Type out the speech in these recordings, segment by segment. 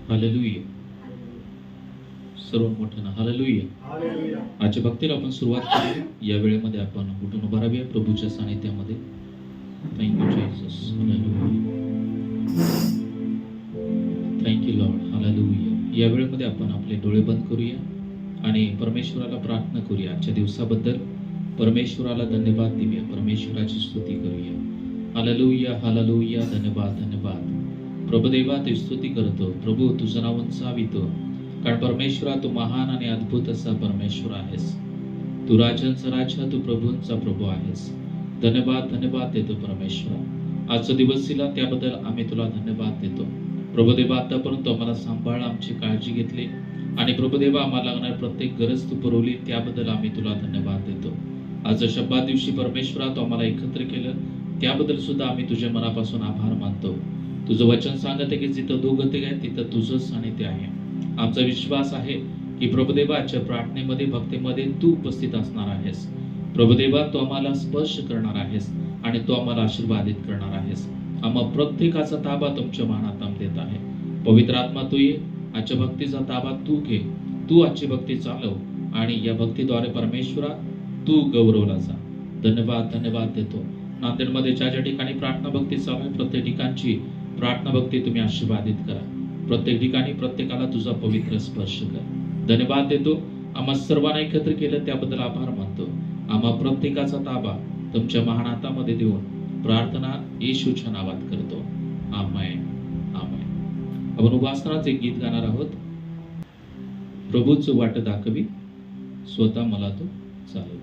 Hallelujah. सर्व मोठ्यानं hallelujah. आजच्या भक्तीला आपण सुरुवात करू. या वेळेमध्ये आपण उठून उभा राहूया प्रभूच्या सानिध्यामध्ये. Thank you Jesus. Hallelujah. Thank you Lord. Hallelujah. या वेळेमध्ये आपण आपले डोळे बंद करूया आणि परमेश्वराला प्रार्थना करूया. आजच्या दिवसाबद्दल परमेश्वराला धन्यवाद देऊया. परमेश्वराची स्तुती करूया. हालेलुया. हालेलुया. धन्यवाद. धन्यवाद प्रभुदेवा. ते स्तुती करतो प्रभू. तुझं नाव उंचावितो, कारण परमेश्वरा तू महान आणि अद्भुत असा परमेश्वर आहेस. तू राजांचा राजा, तू प्रभूंचा प्रभू आहेस. धन्यवाद. धन्यवाद देतो परमेश्वरा. आजचा दिवस दिला त्याबद्दल आम्ही तुला धन्यवाद देतो. प्रभुदेवा आतापर्यंत आम्हाला सांभाळ, आमची काळजी घेतली आणि प्रभुदेवा आम्हाला लागणार प्रत्येक गरज तू पुरवली, त्याबद्दल आम्ही तुला धन्यवाद देतो. आज शब्दात दिवशी परमेश्वरा तू आम्हाला एकत्र केलं, त्याबद्दल सुद्धा आम्ही तुझ्या मनापासून आभार मानतो. तुझं वचन सांगत आहे की जिथं दोघं तिघं आहेत तिथं तुझं सानिध्य आहे. आमचा विश्वास आहे की प्रभुदेवाच्या प्रार्थनेमध्ये भक्तीमध्ये तू उपस्थित असणार आहेस. प्रभुदेवा तू आम्हाला स्पर्श करणार आहेस आणि तू आम्हाला आशीर्वादित करणार आहेस. आम्हा प्रत्येकाचा ताबा तुमच्या हातात देत आहे. पवित्र आत्मा तू ये, आजच्या भक्तीचा ताबा तू घे. तू आजची भक्ती चालव आणि या भक्तीद्वारे परमेश्वरा तू गौरवला जा. धन्यवाद. धन्यवाद देतो. नांदेडमध्ये ज्या ज्या ठिकाणी प्रार्थना भक्ती चालू आहे प्रत्येक ठिकाणची प्रार्थना भक्ती तुम्ही आशीर्वादित करा. प्रत्येक ठिकाणी प्रत्येकाला तुझा पवित्र स्पर्श कर. धन्यवाद देतो. आम्हा सर्वांना एकत्र केलं त्याबद्दल आभार मानतो. आम्हा प्रत्येकाचा ताबा तुमच्या महान हातामध्ये देऊन प्रार्थना येशूच्या नावात करतो. आमेन. आमेन. आपण उपासनाचं एक गीत गाणार आहोत. प्रभूच वाट दाखवी, स्वतः मला तो चालवी.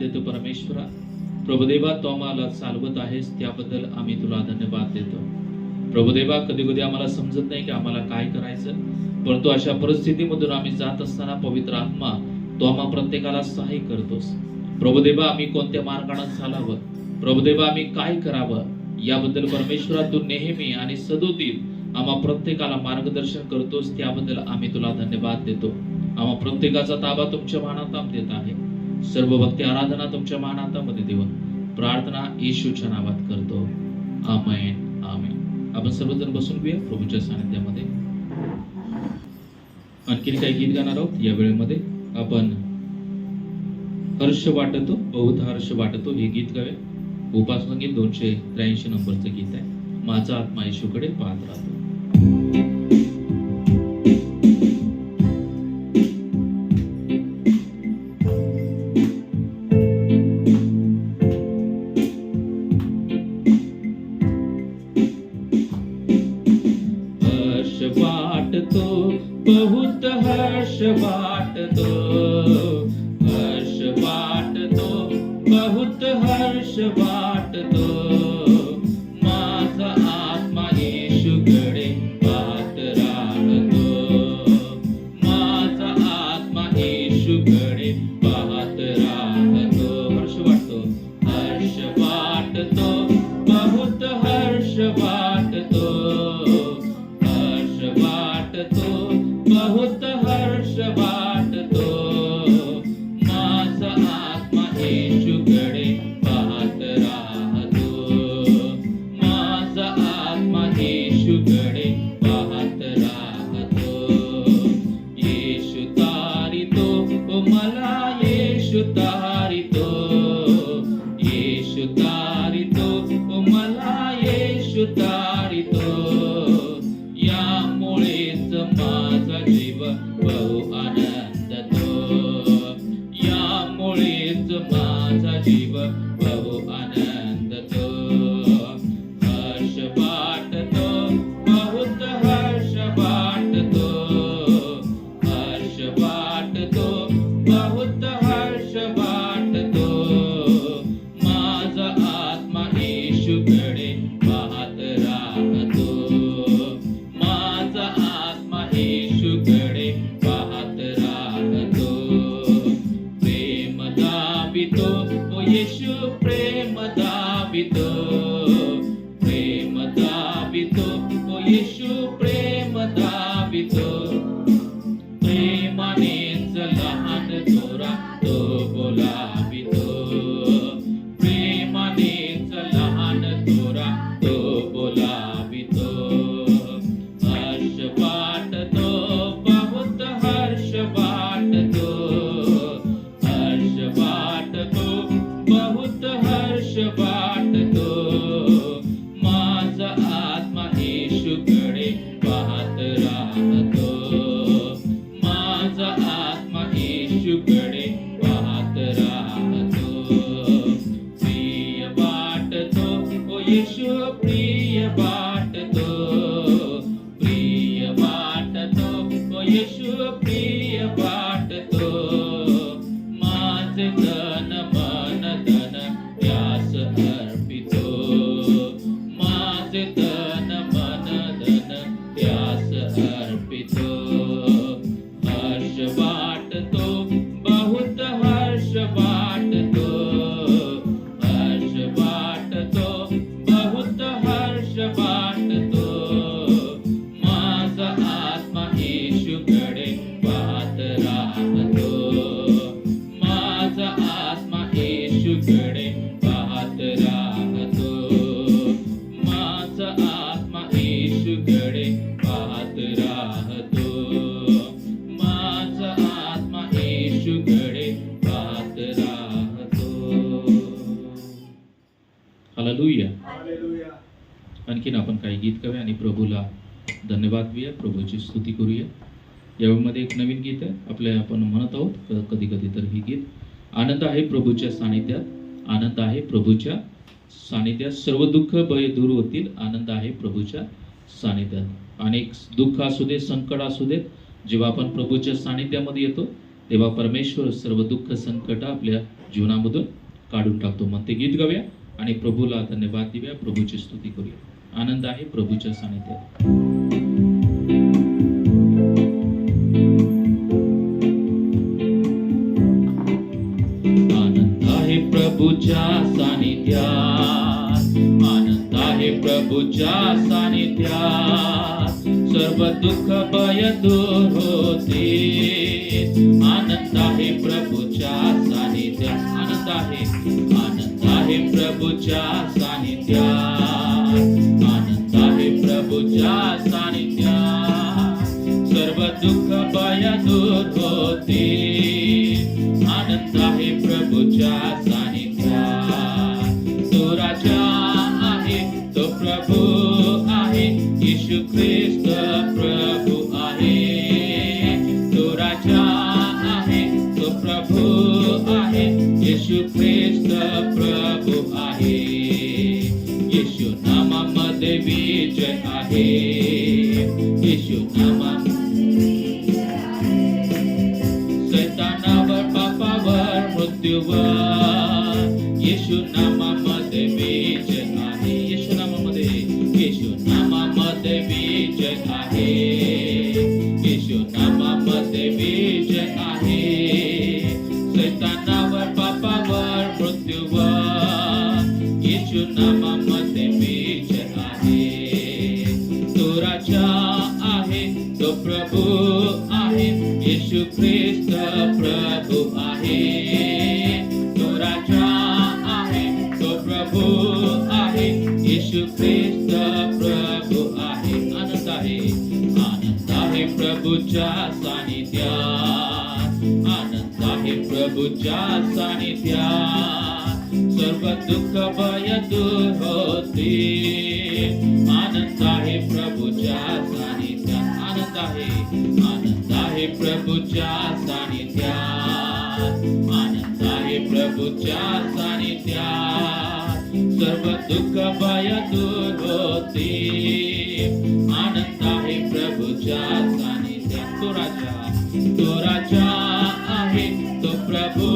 देतो परमेश्वरा. प्रभुदेवा, तू आम्हाला चालवत आहेस त्याबद्दल आम्ही तुला धन्यवाद देतो. प्रभुदेवा, कधी कधी आम्हाला समजत नाही की आम्हाला काय करायचं, परंतु अशा परिस्थितीमधून आम्ही जात असताना पवित्र आत्मा तो आम्हा प्रत्येकाला सहाय्य करतोस. प्रभुदेवा, आम्ही कोणत्या मार्गाने चालावं, प्रभुदेवा आम्ही काय करावं, याबद्दल परमेश्वरा तू नेहमी आणि सदोदित आम्हा प्रत्येकाला मार्गदर्शन करतोस. त्याबद्दल आम्ही तुला धन्यवाद देतो. आम्हा प्रत्येकाचा ताबा तुमच्या मानात देत आहे. सर्व भक्ती आराधना तुमच्या मानातामध्ये देऊन प्रार्थना येशूच्या नावात करतो. आमेन, आमेन. आपण सर्वजण बसून घेऊया प्रभूच्या सानिध्यामध्ये. आणखी काही गीत गाणार आहोत. या वेळेमध्ये आपण हर्ष वाटतो बहुत हर्ष वाटतो हे गीत गावे. उपासना गीत 283 नंबरचं गीत आहे. माझा आत्मा येशूकडे पाहत राहतो. हर्ष वाटतो बहुत हर्ष वाटतो, हर्ष वाटतो बहुत हर्ष वाटतो. माझा आत्मा येशूकडे पाहत राहतो, माझा आत्मा येशूकडे पाहत राहतो. हर्ष वाटतो, हर्ष वाटतो बहुत हर्ष वाटतो, हर्ष वाटतो बहुत हर्ष वाटतो. माझा आत्मा येशूकडे पाहत राहतो, माझा आत्मा येशूकडे पाहत राहतो. येशू तारितो ओ मला, येशू तारितो, येशू तारितो ओ मला, येशू तारितो. यामुळेच माझा जीव बहु आनंदतो, यामुळेच माझा जीव बहु आनंदतो. हर्ष वाटतो बहुत हर्ष वाटतो, हर्ष वाटतो बहुत हर्ष वाटतो. माझा आत्मा येशूकडे पाहत राहतो, माझा आत्मा येशूकडे पाहत राहतो. प्रेम दावितो ओ येशू प्रेम दावितो, प्रेम दावितो ओ येशू प्रेम दावितो. प्रेमानेच लहान थोरा तो बोलावितो, प्रेमानेच लहान थोरा तो बोलावितो. हर्ष वाटतो बहुत हर्ष वाटतो, हर्ष वाटतो बहुत हर्ष वाटतो. माझा आत्मा येशूकडे पाहत राहतो, माझा आत्मा येशूकडे पाहत राहतो. प्रिय वाटतो ओ येशू प्रिय वाटतो, प्रिय वाटतो ओ येशू प्रिय वाटतो. माझे तन मन धन त्यास अर्पितो, माझे तन मन धन त्यास अर्पितो. हर्ष वाटतो बहुत हर्ष वाटतो, हर्ष वाटतो बहुत हर्ष वाटतो. माझा आत्मा येशूकडे पाहत राहतो, माझा आत्मा येशूकडे पाहत राहतो, माझा आत्मा येशूकडे पाहत राहतो, माझा आत्मा येशूकडे पाहत राहतो. हालेलुया. आणखीन आपण काही गीत गाऊया आणि प्रभूला धन्यवाद देऊया, प्रभूची स्तुती करूया. यामध्ये एक नवीन गीत आहे आपल्या, आपण म्हणत आहोत कधी कधी तर हे गीत. आनंद आहे प्रभूच्या सानिध्यात, आनंद आहे प्रभूच्या सानिध्यात, सर्व दुःख भय दूर होतील. आनंद आहे प्रभूच्या सानिध्यात. अनेक दुःख असू दे, संकट असू देत, जेव्हा आपण प्रभूच्या सानिध्यामध्ये येतो तेव्हा परमेश्वर सर्व दुःख संकट आपल्या जीवनामधून काढून टाकतो. मग ते गीत गाऊया आणि प्रभूला धन्यवाद देऊया, प्रभूची स्तुती करूया. आनंद आहे प्रभूच्या सानिध्यात. आनंद आहे प्रभूच्या सानिध्यात, आनंद आहे प्रभूच्या सानिध्यात, सर्व दुःख भय दूर होते. आनंद आहे प्रभूच्या सानिध्यात, आनंद आहे प्रभूच्या सानिध्यात, आनंद आहे प्रभूच्या सानिध्यात, सर्व दुःख भय दूर होते. आनंद आहे प्रभूच्या सानिध्यात. तो राजा आहे, तो प्रभू आहे, येशू ख्रिस्त प्रभू आहे. तो राजा आहे, तो प्रभू आहे, येशू ख्रिस्त प्रभू आहे. येशू नामामध्ये विजय आहे, येशू सैतानावर, पापावर, मृत्यूवर, येशू नामामध्ये विजय आहे. येशू नामामध्ये विजय आहे, येशू नामामध्ये विजय आहे. सैतानावर, पापावर, मृत्यूवर, येशू नामामध्ये विजय आहे. तो राजा आहे, तो प्रभू आहे, येशू ख्रिस्त प्रभू आहे. तो राजा आहे, तो प्रभू आहे, येशू ख्रिस्त प्रभू आहे. आनंद आहे प्रभूच्या सानिध्यात, आनंद आहे प्रभूच्या सानिध्यात, सर्व दुःख भय दूर होते. आनंद आहे प्रभूच्या सानिध्यात, आनंद आहे प्रभूच्या सानिध्यात, आनंद आहे प्रभूच्या सानिध्यात, सर्व दुःख भय दूर होते. आनंद आहे प्रभूच्या सानिध्यात. तो राजा आहे, तो प्रभू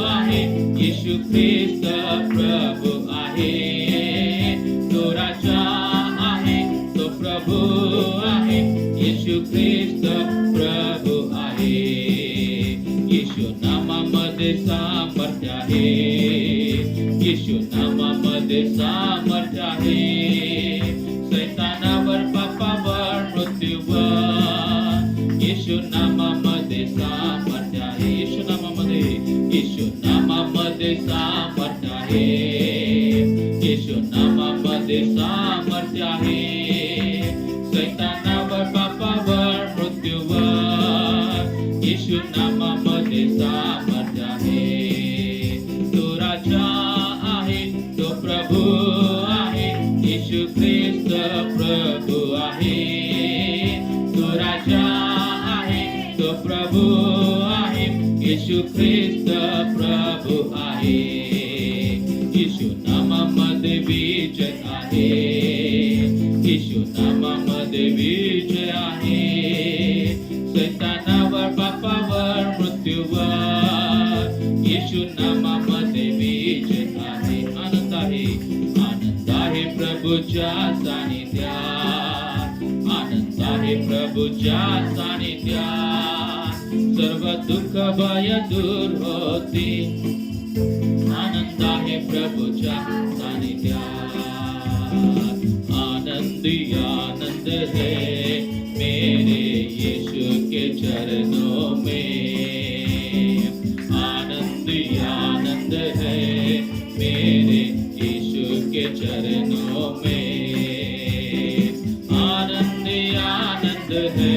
आहे, येशू ख्रिस्त प्रभू आहे. तो राजा आहे, तो प्रभू आहे, येशू ख्रिस्त प्रभू आहे. येशू नामामध्ये सामर्थ्य आहे, येशू नामामध्ये सामर्थ्य आहे. सैतानावर, पापावर, मृत्यूवर, येशू नामामध्ये सामर्थ्य आहे. येशू नामामध्ये सामर्थ्य आहे, येशू नामामध्ये सामर्थ्य आहे. सैतानावर, पापावर, मृत्यूवर, येशू नामामध्ये सामर्थ्य आहे. तो राजा आहे, तो प्रभू आहे, येशू ख्रिस्त प्रभू आहे. तो राजा आहे, तो प्रभू आहे, येशू ख्रिस्त प्रभू आहे. येशू नामामध्ये विजय आहे, येशू नामामध्ये विजय आहे. सैतानावर, पापावर, मृत्यूवर, येशू नामामध्ये विजय आहे. आनंद आहे प्रभूच्या सानिध्यात, आनंद आहे प्रभूच्या सानिध्यात, सर्व दुःख भय दूर होते. आनंद आहे प्रभूच्या सानिध्यात. आनंद है मेरे यीशु के चरणों में, आनंद है मेरे यीशु के चरणों में. आनंद है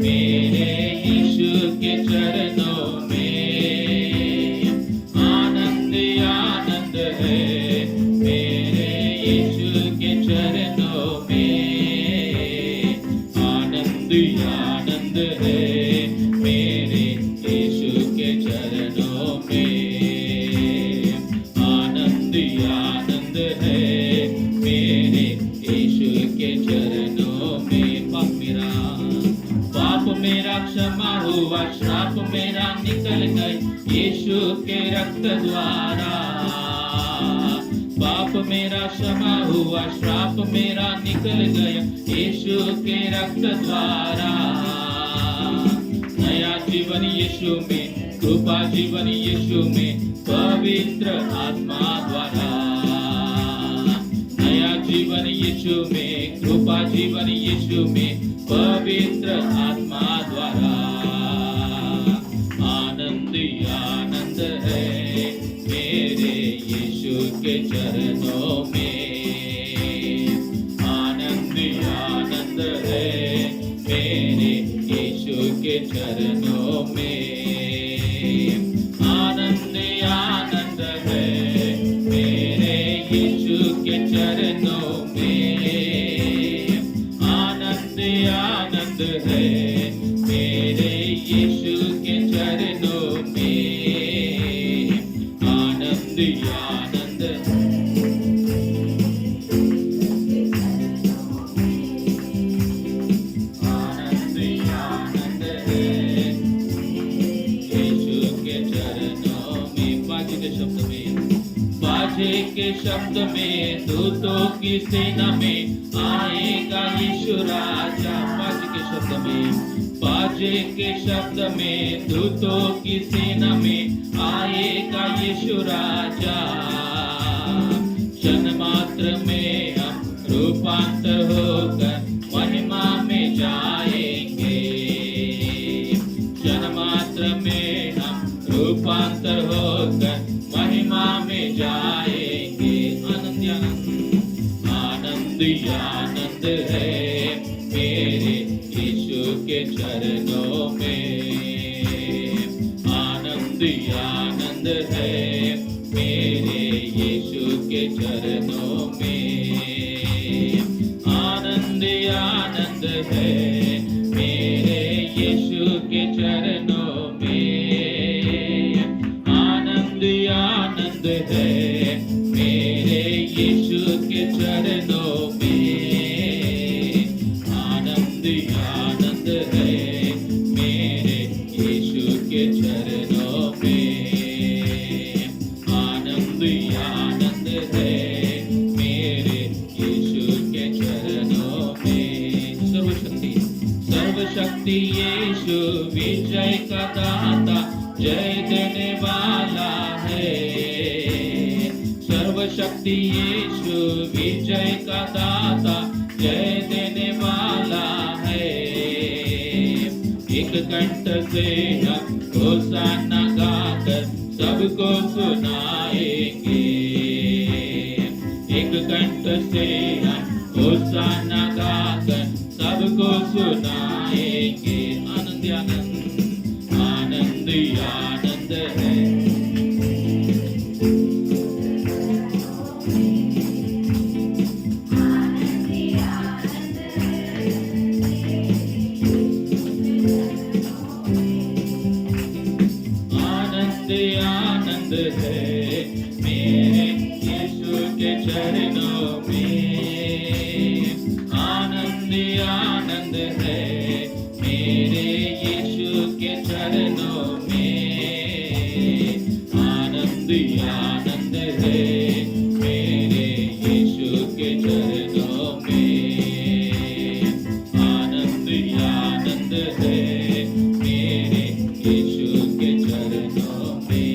मेरे यीशु के चरणों में. आनंद है मेरे यीशु के चरणों में. आनंद है मेरे यीशु के चरणों में. आनंद है मेरे यीशु के चरणों में. पाप मेरा क्षमा हुआ, श्राप मेरा निकल गए यीशु के रक्त द्वारा. श्राप मेरा निकल गया यीशु के रक्त द्वारा। नया जीवन यीशु में, कृपा जीवन यीशु में, पवित्र आत्मा द्वारा। नया जीवन यीशु में, कृपा जीवन यीशु में, पवित्र आत्मा द्वारा। आनंद ही आनंद है मेरे यीशु के चरणों में। आनंद ही आनंद है मेरे यीशु के चरणों में। आनंद ही आनंद है मेरे यीशु के चरणों में। आनंद ही आनंद है मेरे यीशु के चरणों में। आनंद ही आनंद आनंद ही आनंद है यीशु के चरणों में। बाजे के शब्द में, बाजे के शब्द में, दूतों की सेना में आएगा यीशु राजा। बाजे के शब्द में, बाजे के शब्द में, दूतों की सेना में आएगा यीशु राजा। क्षण मात्र में हम रूपांतर होकर महिमा में जाएंगे। क्षण मात्र में हम रूपांतर होकर महिमा में जाएंगे। आनंद आनंद आनंद आनंद है मेरे यीशु के चरणों में। आनंद आनंद है मेरे यीशु के चरणों में। आनंद आनंद है मेरे यीशु के चरणों में। आनंद आनंद है मेरे यीशु के चरणों में। आनंद आनंद है मेरे यीशु के चरणों में। आनंद आनंद है मेरे यीशु के चरणों में। सर्वशक्ति यीशु विजय का दाता, जय देने वाला है। सर्वशक्ति यीशु विजय का दाता, जय देने वाला है। एक कंठ से हम होशाना गाकर सबको सुनाएंगे। एक कंठ से हम होशाना गाकर सबको सुनाएंगे। आनंद आनंद आनंद आनंद है। आनंद आनंद है मेरे यीशु के चरणों में। आनंद आनंद है मेरे यीशु के चरणों में। आनंद आनंद है मेरे यीशु के चरणों में। आनंद आनंद है मेरे यीशु के चरणों में।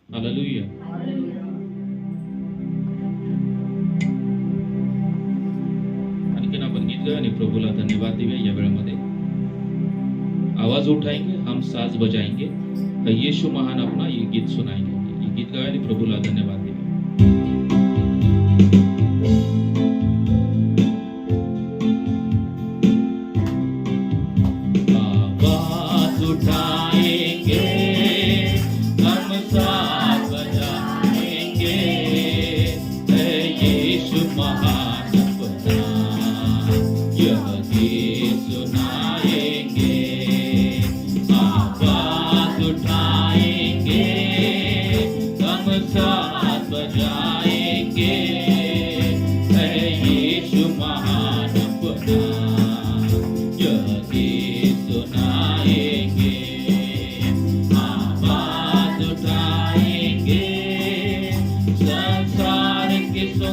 हालेलुया। आणखीन आपण गीत गाऊ आणि प्रभूला धन्यवाद देऊया या वेळेमध्ये। आवाज उठाएंगे, हम साज बजाएंगे, यीशु महान अपना ये गीत सुनाएंगे। ये गीत गाया आणि प्रभूला धन्यवाद देऊया। आवाज उठाएंगे, हम साज बजाएंगे, यीशु महान अपना यह गीत सुनाएंगे। आवाज उठाएंगे, हम साज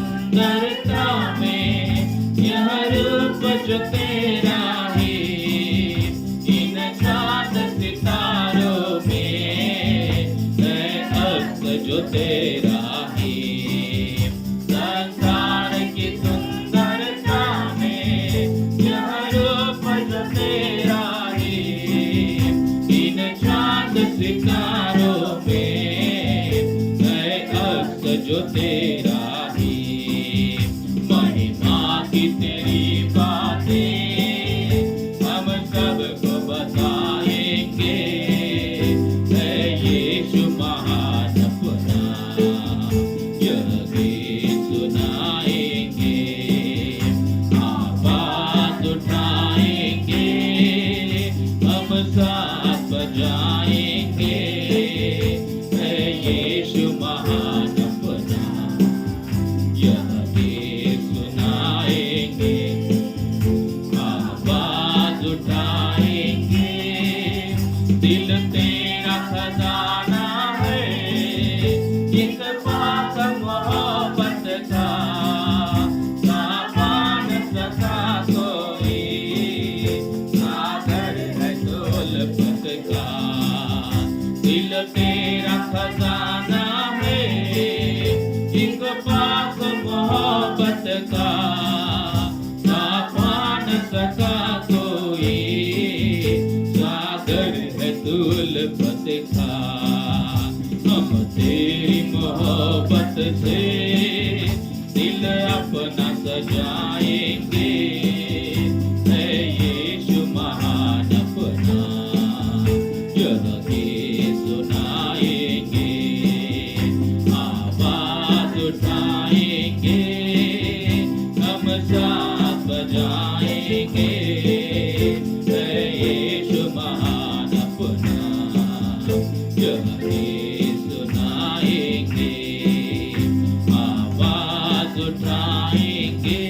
सुंदरता में यह रूप जो तेरा है, इन चांद सितारों में है अक्स जो तेरा है। संसार की सुंदरता में यह रूप जो तेरा है, इन चांद सितारों में है अक्स जो तेरा है। महिमा की तेरी बातें हम सबको बताएंगे, है यीशु महान अपना यह गीत सुनाएंगे। आवाज उठाएंगे, हम साथ बजाएंगे, है यीशु महान अपना यह गीत सुनाएंगे। आवाज उठाएंगे, दिल तेरा खजाना है, इस पाक मोहब्बत का ना पान सका कोई, सागर है दौलत का। दिल तेरा खजाना है, एक पाक मोहब्बत का ना पान सका कोई, सागर है दुलफत का। हम तेरी मोहब्बत से दिल अपना सजाएंगे, है यीशु महान अपना यह गीत सुनाएंगे। आवाज उठाएंगे, हम साथ बजाएंगे, है यीशु महान अपना यह गीत सुनाएंगे। आवाज उठाएंगे,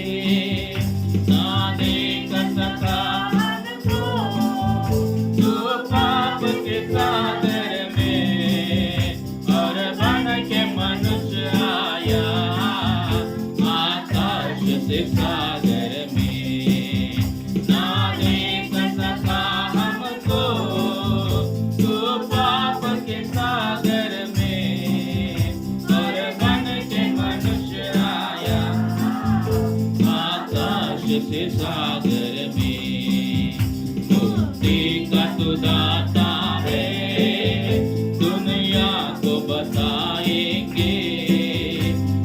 ना देख सका हमको जो पाप के सागर में, और बन के मनुष्य आया आकाश से सागर में। ना देख सका हमको जो पाप के सागर में, और बन के मनुष्य आया आकाश से सागर में। मुक्ति का तू दाता है, दुनिया को बताएंगे,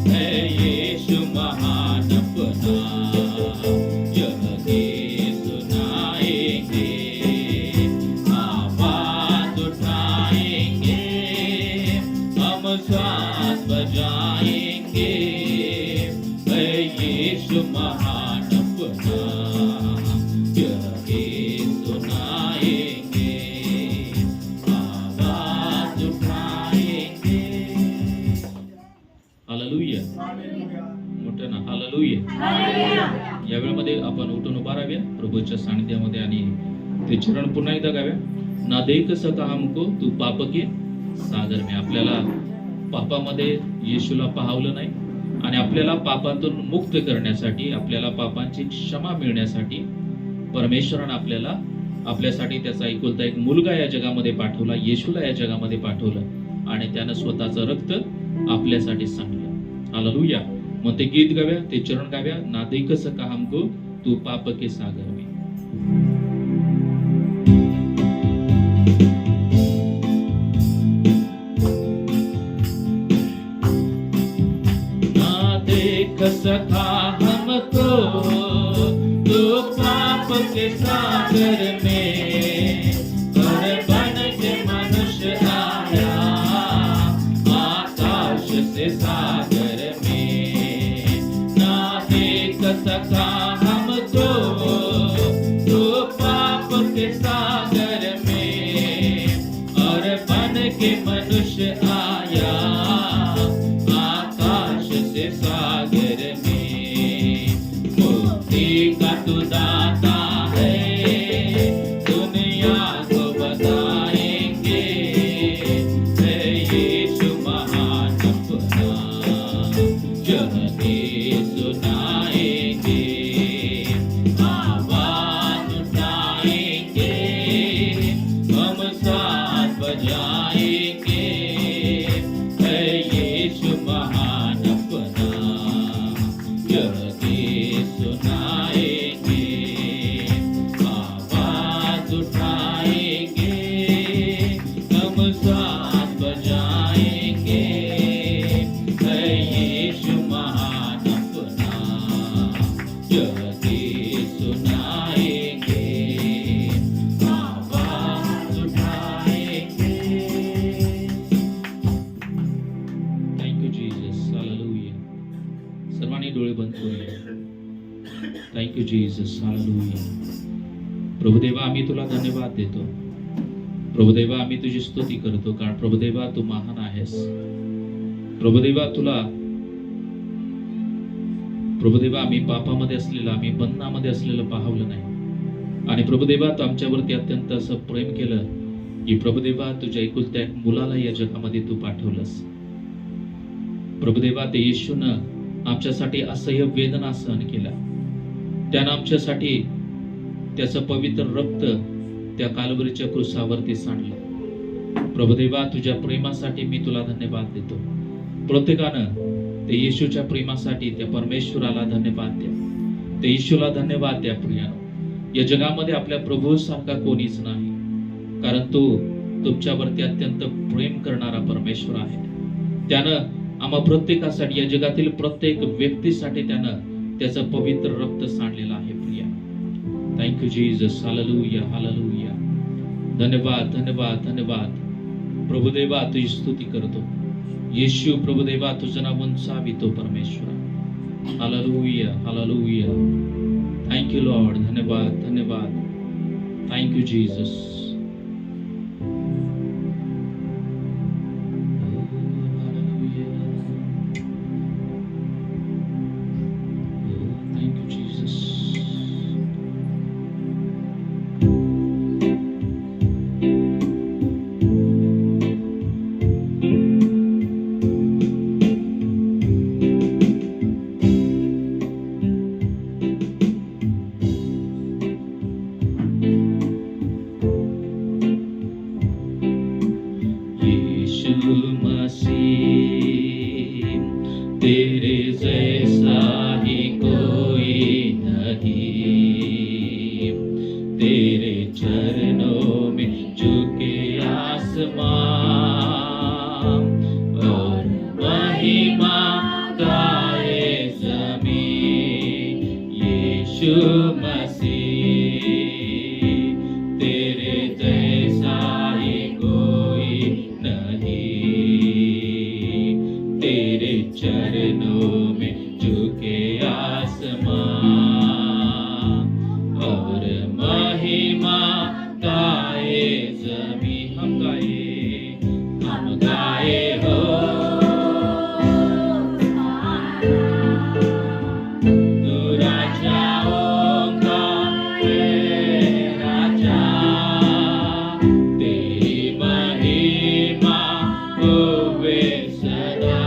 है यीशु महान अपना यह गीत सुनाएंगे। आवाज उठाएंगे, हम साथ बजाएंगे, है यीशु महान अपना यह गीत सुनाएंगे। आवाज उठाएंगे। हालेलुया, मोठं ना हालेलुया। या वेळेमध्ये आपण उठून उभा राहाव्या प्रभूच्या सानिध्यामध्ये आणि ते चरण पुन्हा एकदा गाव्या. ना देख सका हमको तू पाप के सागर में. आपल्याला पापामध्ये येशूला पाहावलं नाही आणि आपल्याला पापातून मुक्त करण्यासाठी, आपल्याला पापांची क्षमा मिळण्यासाठी परमेश्वरानं आपल्यासाठी त्याचा एकुलता एक मुलगा या जगामध्ये पाठवला, येशूला या जगामध्ये पाठवलं आणि त्यानं स्वतःचं रक्त आपल्यासाठी सांडलं. हालेलुया. मग ते गीत गाव्या, ते चरण गाव्या. ना देख सका हमको तू पाप के सागर में. ना देख सका हमको तू पाप के सागर में, और बन के मनुष्य आया आकाश से सागर में. ना देख सका हमको तू पाप के सागर में, और बन के मनुष्य आया आकाश से सागर में. मुक्ति का तू दाता है, दुनिया को बताएंगे, है यीशु महान अपना यह यही सुनाएंगे, आवाज उठाएंगे, हम साथ बजाएंगे, है यीशु महान अपना, यही सुनाएंगे, आवाज उठाएंगे। Thank you Jesus, hallelujah. सर्वांनी डोळे बंद करूया. Thank you Jesus, hallelujah. Prabhudeva, आम्ही तुला धन्यवाद देतो. प्रभुदेवा, आम्ही तुझी स्तुती करतो, कारण प्रभुदेवा तू महान आहेस. प्रभुदेवा प्रभुदेवा आम्ही पापामध्ये असलेलं, आम्ही बंधनामध्ये असलेलं पाहवलं नाही. आणि प्रभुदेवा तू आमच्यावरती अत्यंत असं प्रेम केलं की प्रभुदेवा तुझ्या एकुलत्या एक मुलाला या जगामध्ये तू पाठवलंस. प्रभुदेवा, ते येशूनं आमच्यासाठी असह्य वेदना सहन केला. त्यानं आमच्यासाठी त्याचं पवित्र रक्त त्या काल्वरीच्या क्रूसावरती सांडलं. प्रभुदेवा, तुझ्या प्रेमासाठी मी तुला धन्यवाद देतो. प्रत्येकानं ते येशूच्या प्रेमासाठी त्या परमेश्वराला धन्यवाद द्या. ते येशूला धन्यवाद द्या. प्रियानो, या जगामध्ये आपल्या प्रभूसारखा कोणीच नाही, कारण तो तुमच्यावरती अत्यंत प्रेम करणारा परमेश्वर आहे. त्यानं आम्हा प्रत्येकासाठी, या जगातील प्रत्येक व्यक्तीसाठी त्यानं त्याचं पवित्र रक्त सांडलेलं आहे. Priya, thank you Jesus, hallelujah, hallelujah. धन्यवाद, धन्यवाद, धन्यवाद. प्रभुदेवा तुझी स्तुती करतो. येशू प्रभुदेवा तुझं नाव उंचावितो परमेश्वरा. Hallelujah, hallelujah. Thank you Lord. धन्यवाद, धन्यवाद. Thank you Jesus. तेरे जैसा ही कोई नहीं, तेरे चरणों में झुके आसमां और महिमा गाए ज़मीं. यीशु मसीह, तेरे जैसा ही कोई नहीं, तेरे चरणों में झुके आसमां और महिमा गाए ज़मीं. हम गाए हो तू राजाओं का राजा, तेरी महिमा होवे सदा.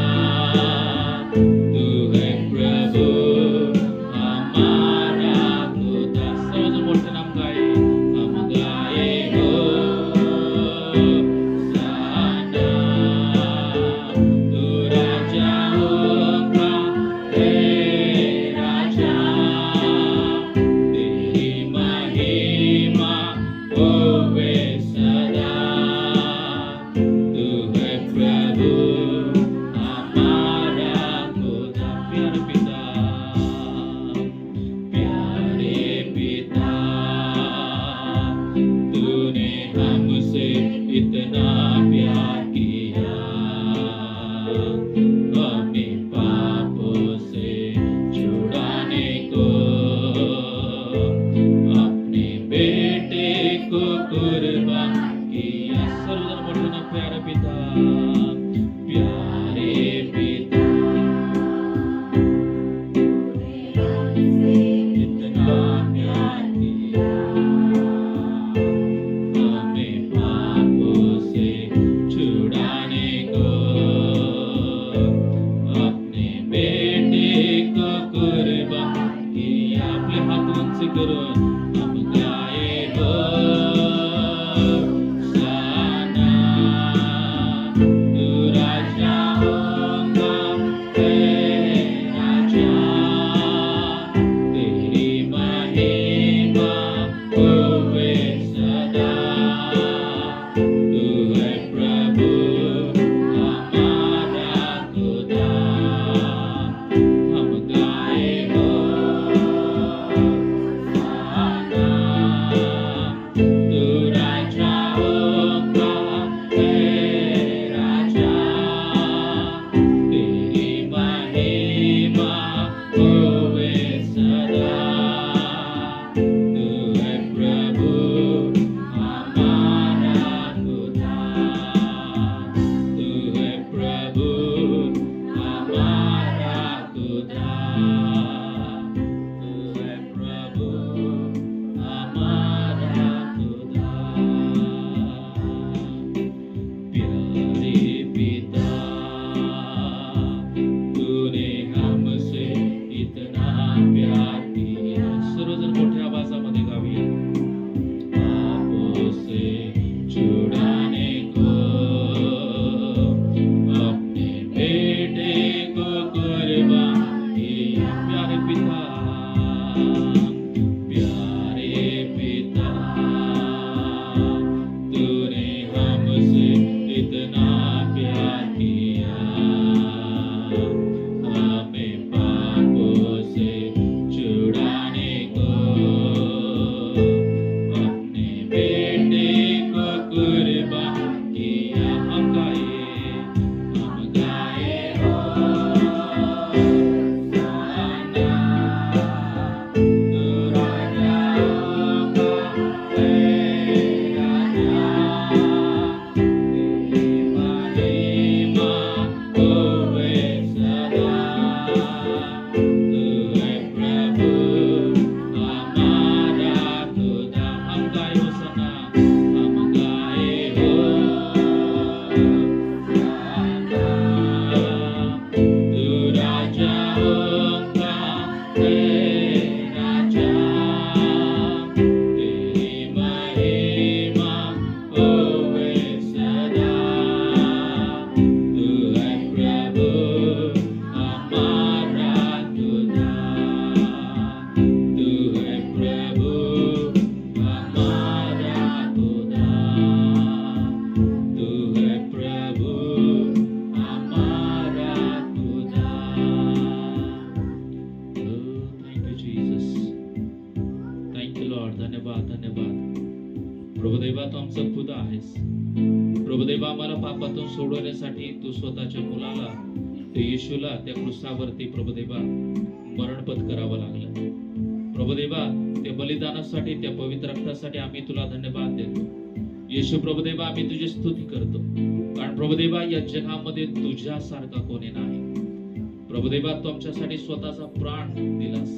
हे राजा, तेरी महिमा होवे सदा। तू है प्रभु हमारा खुदा, तू है प्रभु हमारा खुदा, तू है प्रभु हमारा खुदा। Thank you Jesus, thank you Lord. धन्यवाद धन्यवाद. प्रभुदेवा तू आमचा खुदा आहेस. प्रभुदेवा आम्हाला पापातून सोडवण्यासाठी तू स्वतःच्या मुलाला, ते येशूला त्या क्रूसावरती प्रभुदेवा मरण पत्करावं लागलं. प्रभुदेवा त्या बलिदानासाठी, त्या पवित्र रक्तासाठी आम्ही तुला धन्यवाद देतो. येशू प्रभुदेवा आम्ही तुझी स्तुती करतो, कारण प्रभुदेवा या जगामध्ये तुझ्यासारखा कोणी नाही. प्रभुदेवा तू आमच्यासाठी स्वतःचा प्राण दिलास.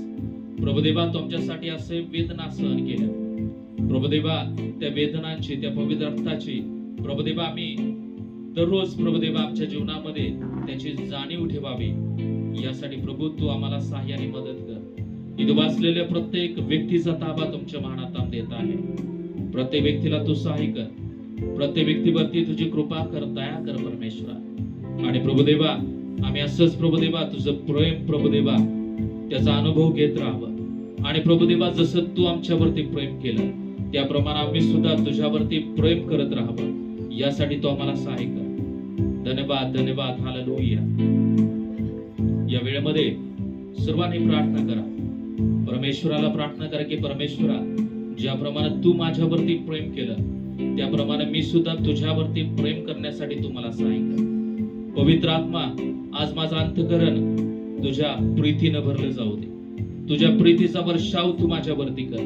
प्रभुदेवा तू आमच्यासाठी असे वेदना सहन केल्या. प्रभुदेवा त्या वेदनांची, त्या पवित्र रक्ताची प्रभुदेवा आम्ही दररोज प्रभुदेवा आमच्या जीवनामध्ये त्याची जाणीव ठेवावी, यासाठी प्रभू तू आम्हाला सहाय्याने मदत कर. इथं वाचलेल्या प्रत्येक व्यक्तीचा ताबा तुमच्या महानात देत आहे. प्रत्येक व्यक्तीला तू सहाय्य कर. प्रत्येक व्यक्तीवरती तुझी कृपा कर, दया कर परमेश्वरा. आणि प्रभुदेवा आम्ही असंच प्रभुदेवा तुझं प्रेम प्रभुदेवा त्याचा अनुभव घेत राहावं. आणि प्रभुदेवा जसं तू आमच्यावरती प्रेम केलं त्याप्रमाणे आम्ही सुद्धा तुझ्यावरती प्रेम करत राहावं, यासाठी तू आम्हाला सहाय्य कर. धन्यवाद धन्यवाद. हालेलुया. या वेळेमध्ये सर्वांनी प्रार्थना करा. परमेश्वराला प्रार्थना करा की परमेश्वरा, ज्याप्रमाणे तू माझ्यावरती प्रेम केलं त्याप्रमाणे मी सुद्धा तुझ्यावरती प्रेम करण्यासाठी तू मला सहाय्य कर. पवित्र आत्मा, आज माझं अंतःकरण तुझ्या प्रीतीनं भरलं जाऊ दे. तुझ्या प्रीतीचा वर्षाव तू माझ्यावरती कर.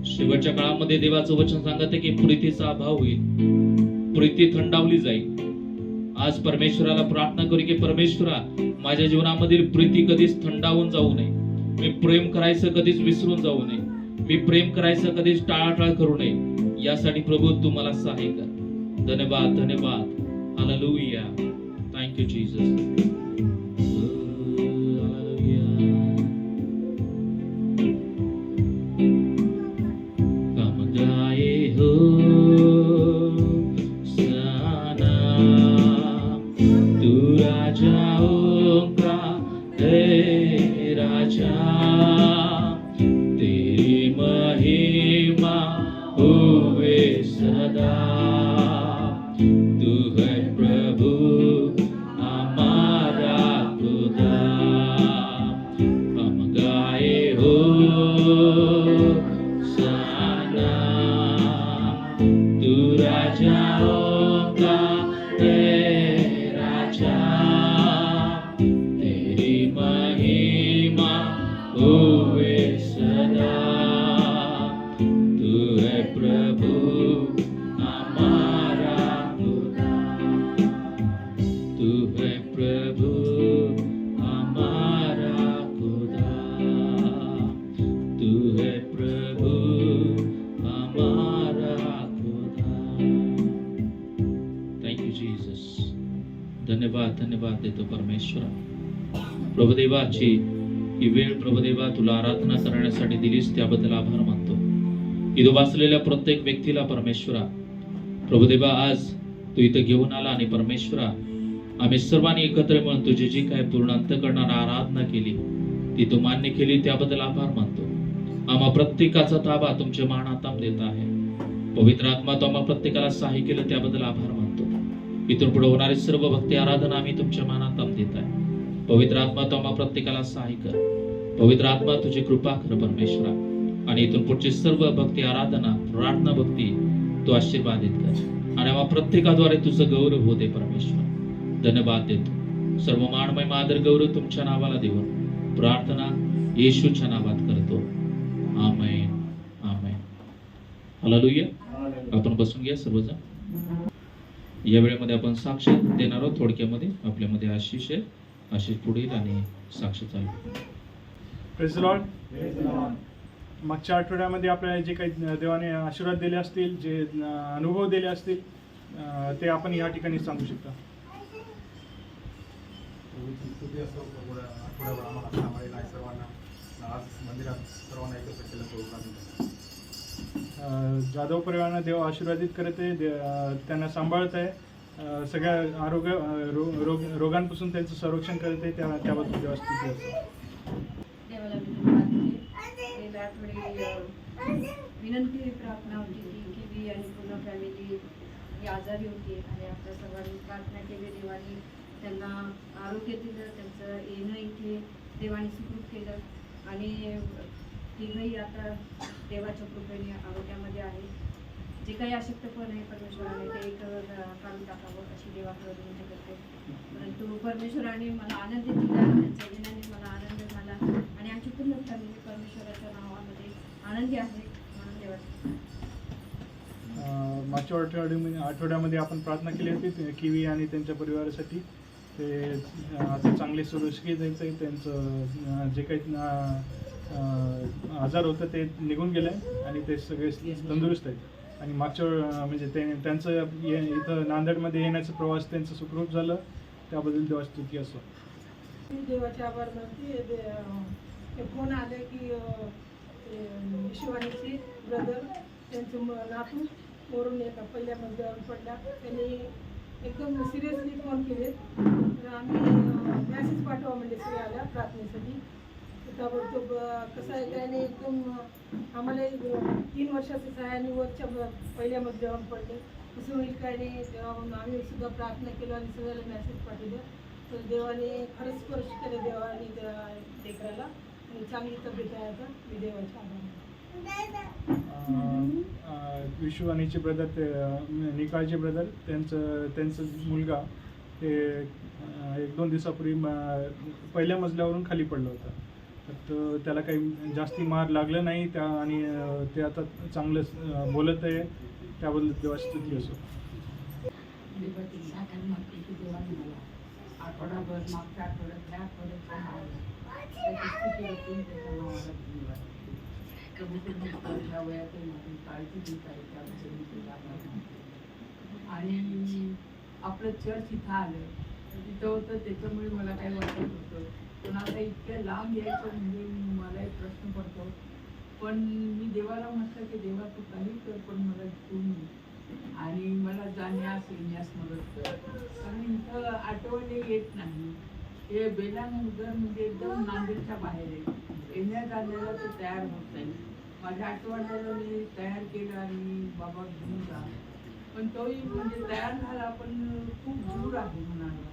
शेवटच्या काळामध्ये देवाचं वचन सांगते की प्रीतीचा अभाव होईल, प्रीती थंडावली जाईल. आज परमेश्वराला प्रार्थना करू की परमेश्वरा, माझ्या जीवनामधील प्रीती कधीच थंडावून जाऊ नये. मी प्रेम करायचं कधीच विसरून जाऊ नये. मी प्रेम करायचं कधीच टाळाटाळ करू नये, यासाठी प्रभू तू मला सहाय्य कर. धन्यवाद धन्यवाद. हालेलुया. Thank you Jesus. धन्यवाद धन्यवाद देतो परमेश्वरा. प्रभुदेवाची ही वेळ प्रभुदेवा तुला आराधना करण्यासाठी दिलीस, त्याबद्दल आभार मानतो. इथं वाचलेल्या प्रत्येक व्यक्तीला परमेश्वरा प्रभुदेवा आज तू इथं घेऊन आला आणि परमेश्वरा आम्ही सर्वांनी एकत्र मिळून तुझी जी काय पूर्ण अंतःकरणाने आराधना केली ती तू मान्य केली, त्याबद्दल आभार मानतो. आम्हा प्रत्येकाचा ताबा तुमच्या महानात देत आहे. पवित्र आत्मा तो आम्हा प्रत्येकाला सहाय्य केलं, त्याबद्दल आभार मानतो. इथून पुढे होणारी सर्व भक्ती आराधना आम्ही तुमच्या मानात देत आहे. पवित्र आत्मा तो आम्हा प्रत्येकाला सहाय्य कर. पवित्र आत्मा तुझी कृपा कर परमेश्वरा. आणि इथून पुढची सर्व भक्ती आराधना प्रार्थना भक्ती तू आशीर्वादित कर आणि आम्हा प्रत्येकाद्वारे तुझं गौरव होते परमेश्वर. धन्यवाद देतो. सर्व मानमय मादर गौरव तुमच्या नावाला देऊन प्रार्थना येशूच्या नावात करतो. आमेन आमेन. हालेलुया. आपण बसून घ्या सर्वजण. या वेळेमध्ये आपण साक्ष देणार आहोत. थोडक्यामध्ये आपल्यामध्ये आशिष आहे. आशिष पुढील आणि साक्ष चालू. Praise the Lord. मागच्या आठवड्यामध्ये आपल्याला जे काही देवाने आशीर्वाद दिले असतील, जे अनुभव दिले असतील, ते आपण या ठिकाणी सांगू शकता. आठवड्याभर आम्हाला सांभाळलेला आहे सर्वांना. मंदिरात सर्वांना एकत्र केलं सोडून आम्ही. जाधव परिवारांना देव आशीर्वादित करत आहे, त्यांना सांभाळत आहे, सगळ्या आरोग्य रोगांपासून त्यांचं संरक्षण करत आहे, त्याबद्दल देवाची स्तुती असो. देवाला धन्यवाद दिले. गेल्या आठवडी विनंती प्रार्थना होती की बी आणि पूर्ण फॅमिली ही आजारी होती आणि आपल्या सर्वांनी प्रार्थना केली. देवाने त्यांना आरोग्य दिलं, त्यांचं येणं इथे देवाने सुखरूप केलं आणि तिघही आता देवाच्या कृपेने आरोग्यामध्ये आहे. जे काही अशक्तपण आहे परमेश्वराने ते एक काढून टाकावं अशी देवाकडे विनंती करते. परंतु परमेश्वराने मला आनंद दिला, त्यांच्या येण्याने मला आनंद झाला आणि आमची पूर्ण फॅमिली परमेश्वराच्या नावामध्ये आनंदी आहे म्हणून देवाची. मागच्या आठवड्यामध्ये आपण प्रार्थना केली होती किवी आणि त्यांच्या परिवारासाठी. ते आता चांगले सुरक्षित आहेत, त्यांचं जे काही आजार होतं ते निघून गेलं आहे आणि ते सगळे तंदुरुस्त आहेत. आणि मागच्या म्हणजे त्यांचं इथं नांदेडमध्ये येण्याचा प्रवास त्यांचं सुखरूप झालं, त्याबद्दल देवाची स्तुती असो. देवाचे आभार मानते. ते फोन आले की शिवानीची ब्रदर त्यांचं नातू वरून एका पहिल्या मजल्यावर पडला. त्यांनी एकदम सिरियसली फोन केले, तर आम्ही मॅसेज पाठवा म्हणजे सगळ्याला प्रार्थनेसाठी. ताबडतोब कसं आहे काय नाही, एकदम आम्हाला 3 वर्षाचं आहे आणि वरच्या पहिल्या मजल्यावर पडले. कसं होईल काय नाही तेव्हा आम्ही सुद्धा प्रार्थना केलं आणि सगळ्याला मॅसेज पाठवलं. तर देवाने खरंच स्पर्श केलं देवाने त्या लेकराला आणि चांगली तब्येत आहे आता. मी देवाच्या आभार. विशू आणिचे ब्रदर, ते निकाळचे ब्रदर, त्यांचं मुलगा ते 1-2 दिवसापूर्वी पहिल्या मजल्यावरून खाली पडलं होतं. तर त्याला काही जास्ती मार लागलं नाही आणि ते आता चांगलं बोलत आहे, त्याबद्दल देवाची स्तुती असो. आठवडाभर मागच्या आठवड्यात ह्या आठवड्यात त्याची स्तुती रचून त्याच्या नावाला धन्यवाद. ह्या वयातही माझी काळजी घेत आहे त्याबद्दल मी त्याला आभार मानते. आणि आपलं चर्च इथं आलं तिथं होतं त्याच्यामुळे मला काही वाटत होतं, पण आता इतक्या लांब यायचं म्हणजे मला एक प्रश्न पडतो. पण मी देवाला म्हटलं की देवा तू काही कर, पण मला घेऊन ये आणि मला जाण्यास येण्यास मदत कर. कारण इथं आठवणे येत नाही. हे बेलानगर म्हणजे एकदम नांदेडच्या बाहेर आहे. येण्या जाण्याला तर तयार होत नाही. माझ्या आठवड्याला मी तयार केलं आणि बाबा घेऊन जा, पण तोही म्हणजे तयार झाला पण खूप दूर आहे म्हणाला.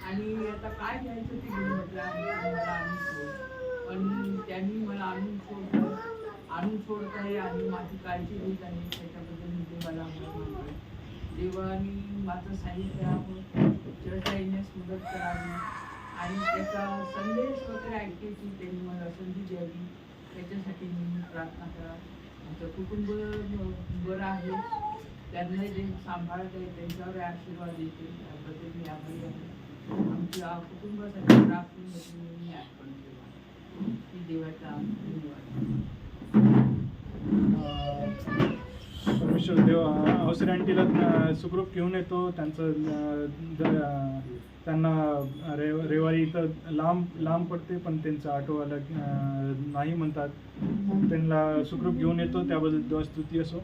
आणि आता काय घ्यायचं ते घेऊन म्हटलं आणि मला आणून सोड. पण त्यांनी मला आणून सोडत आहे आणि माझी काळजी घेत आहे. त्याच्याबद्दल मी देवाला आभार मानते. देवानी माझं सांगितलं चर्चा येण्यास मदत करावी आणि त्याचा संदेश वगैरे ऐकायची त्यांनी मला संधी द्यावी, त्याच्यासाठी मी प्रार्थना करा. आमचं कुटुंब बरं आहे, त्यांना जे सांभाळत आहे त्यांच्यावर आशीर्वाद येते, त्याबद्दल मी आभारी आहे. आमच्या कुटुंबासाठी प्रार्थनेमध्ये मी अर्पण केला. ती देवाचा धन्यवाद. परमेश्वर देव अवसरे आंटीला सुखरूप घेऊन येतो. त्यांना रविवारी इथं लांब पडते, पण त्यांचं ऑटोवाला नाही म्हणतात. त्यांना सुखरूप घेऊन येतो, त्याबद्दल देवाची स्तुती असो.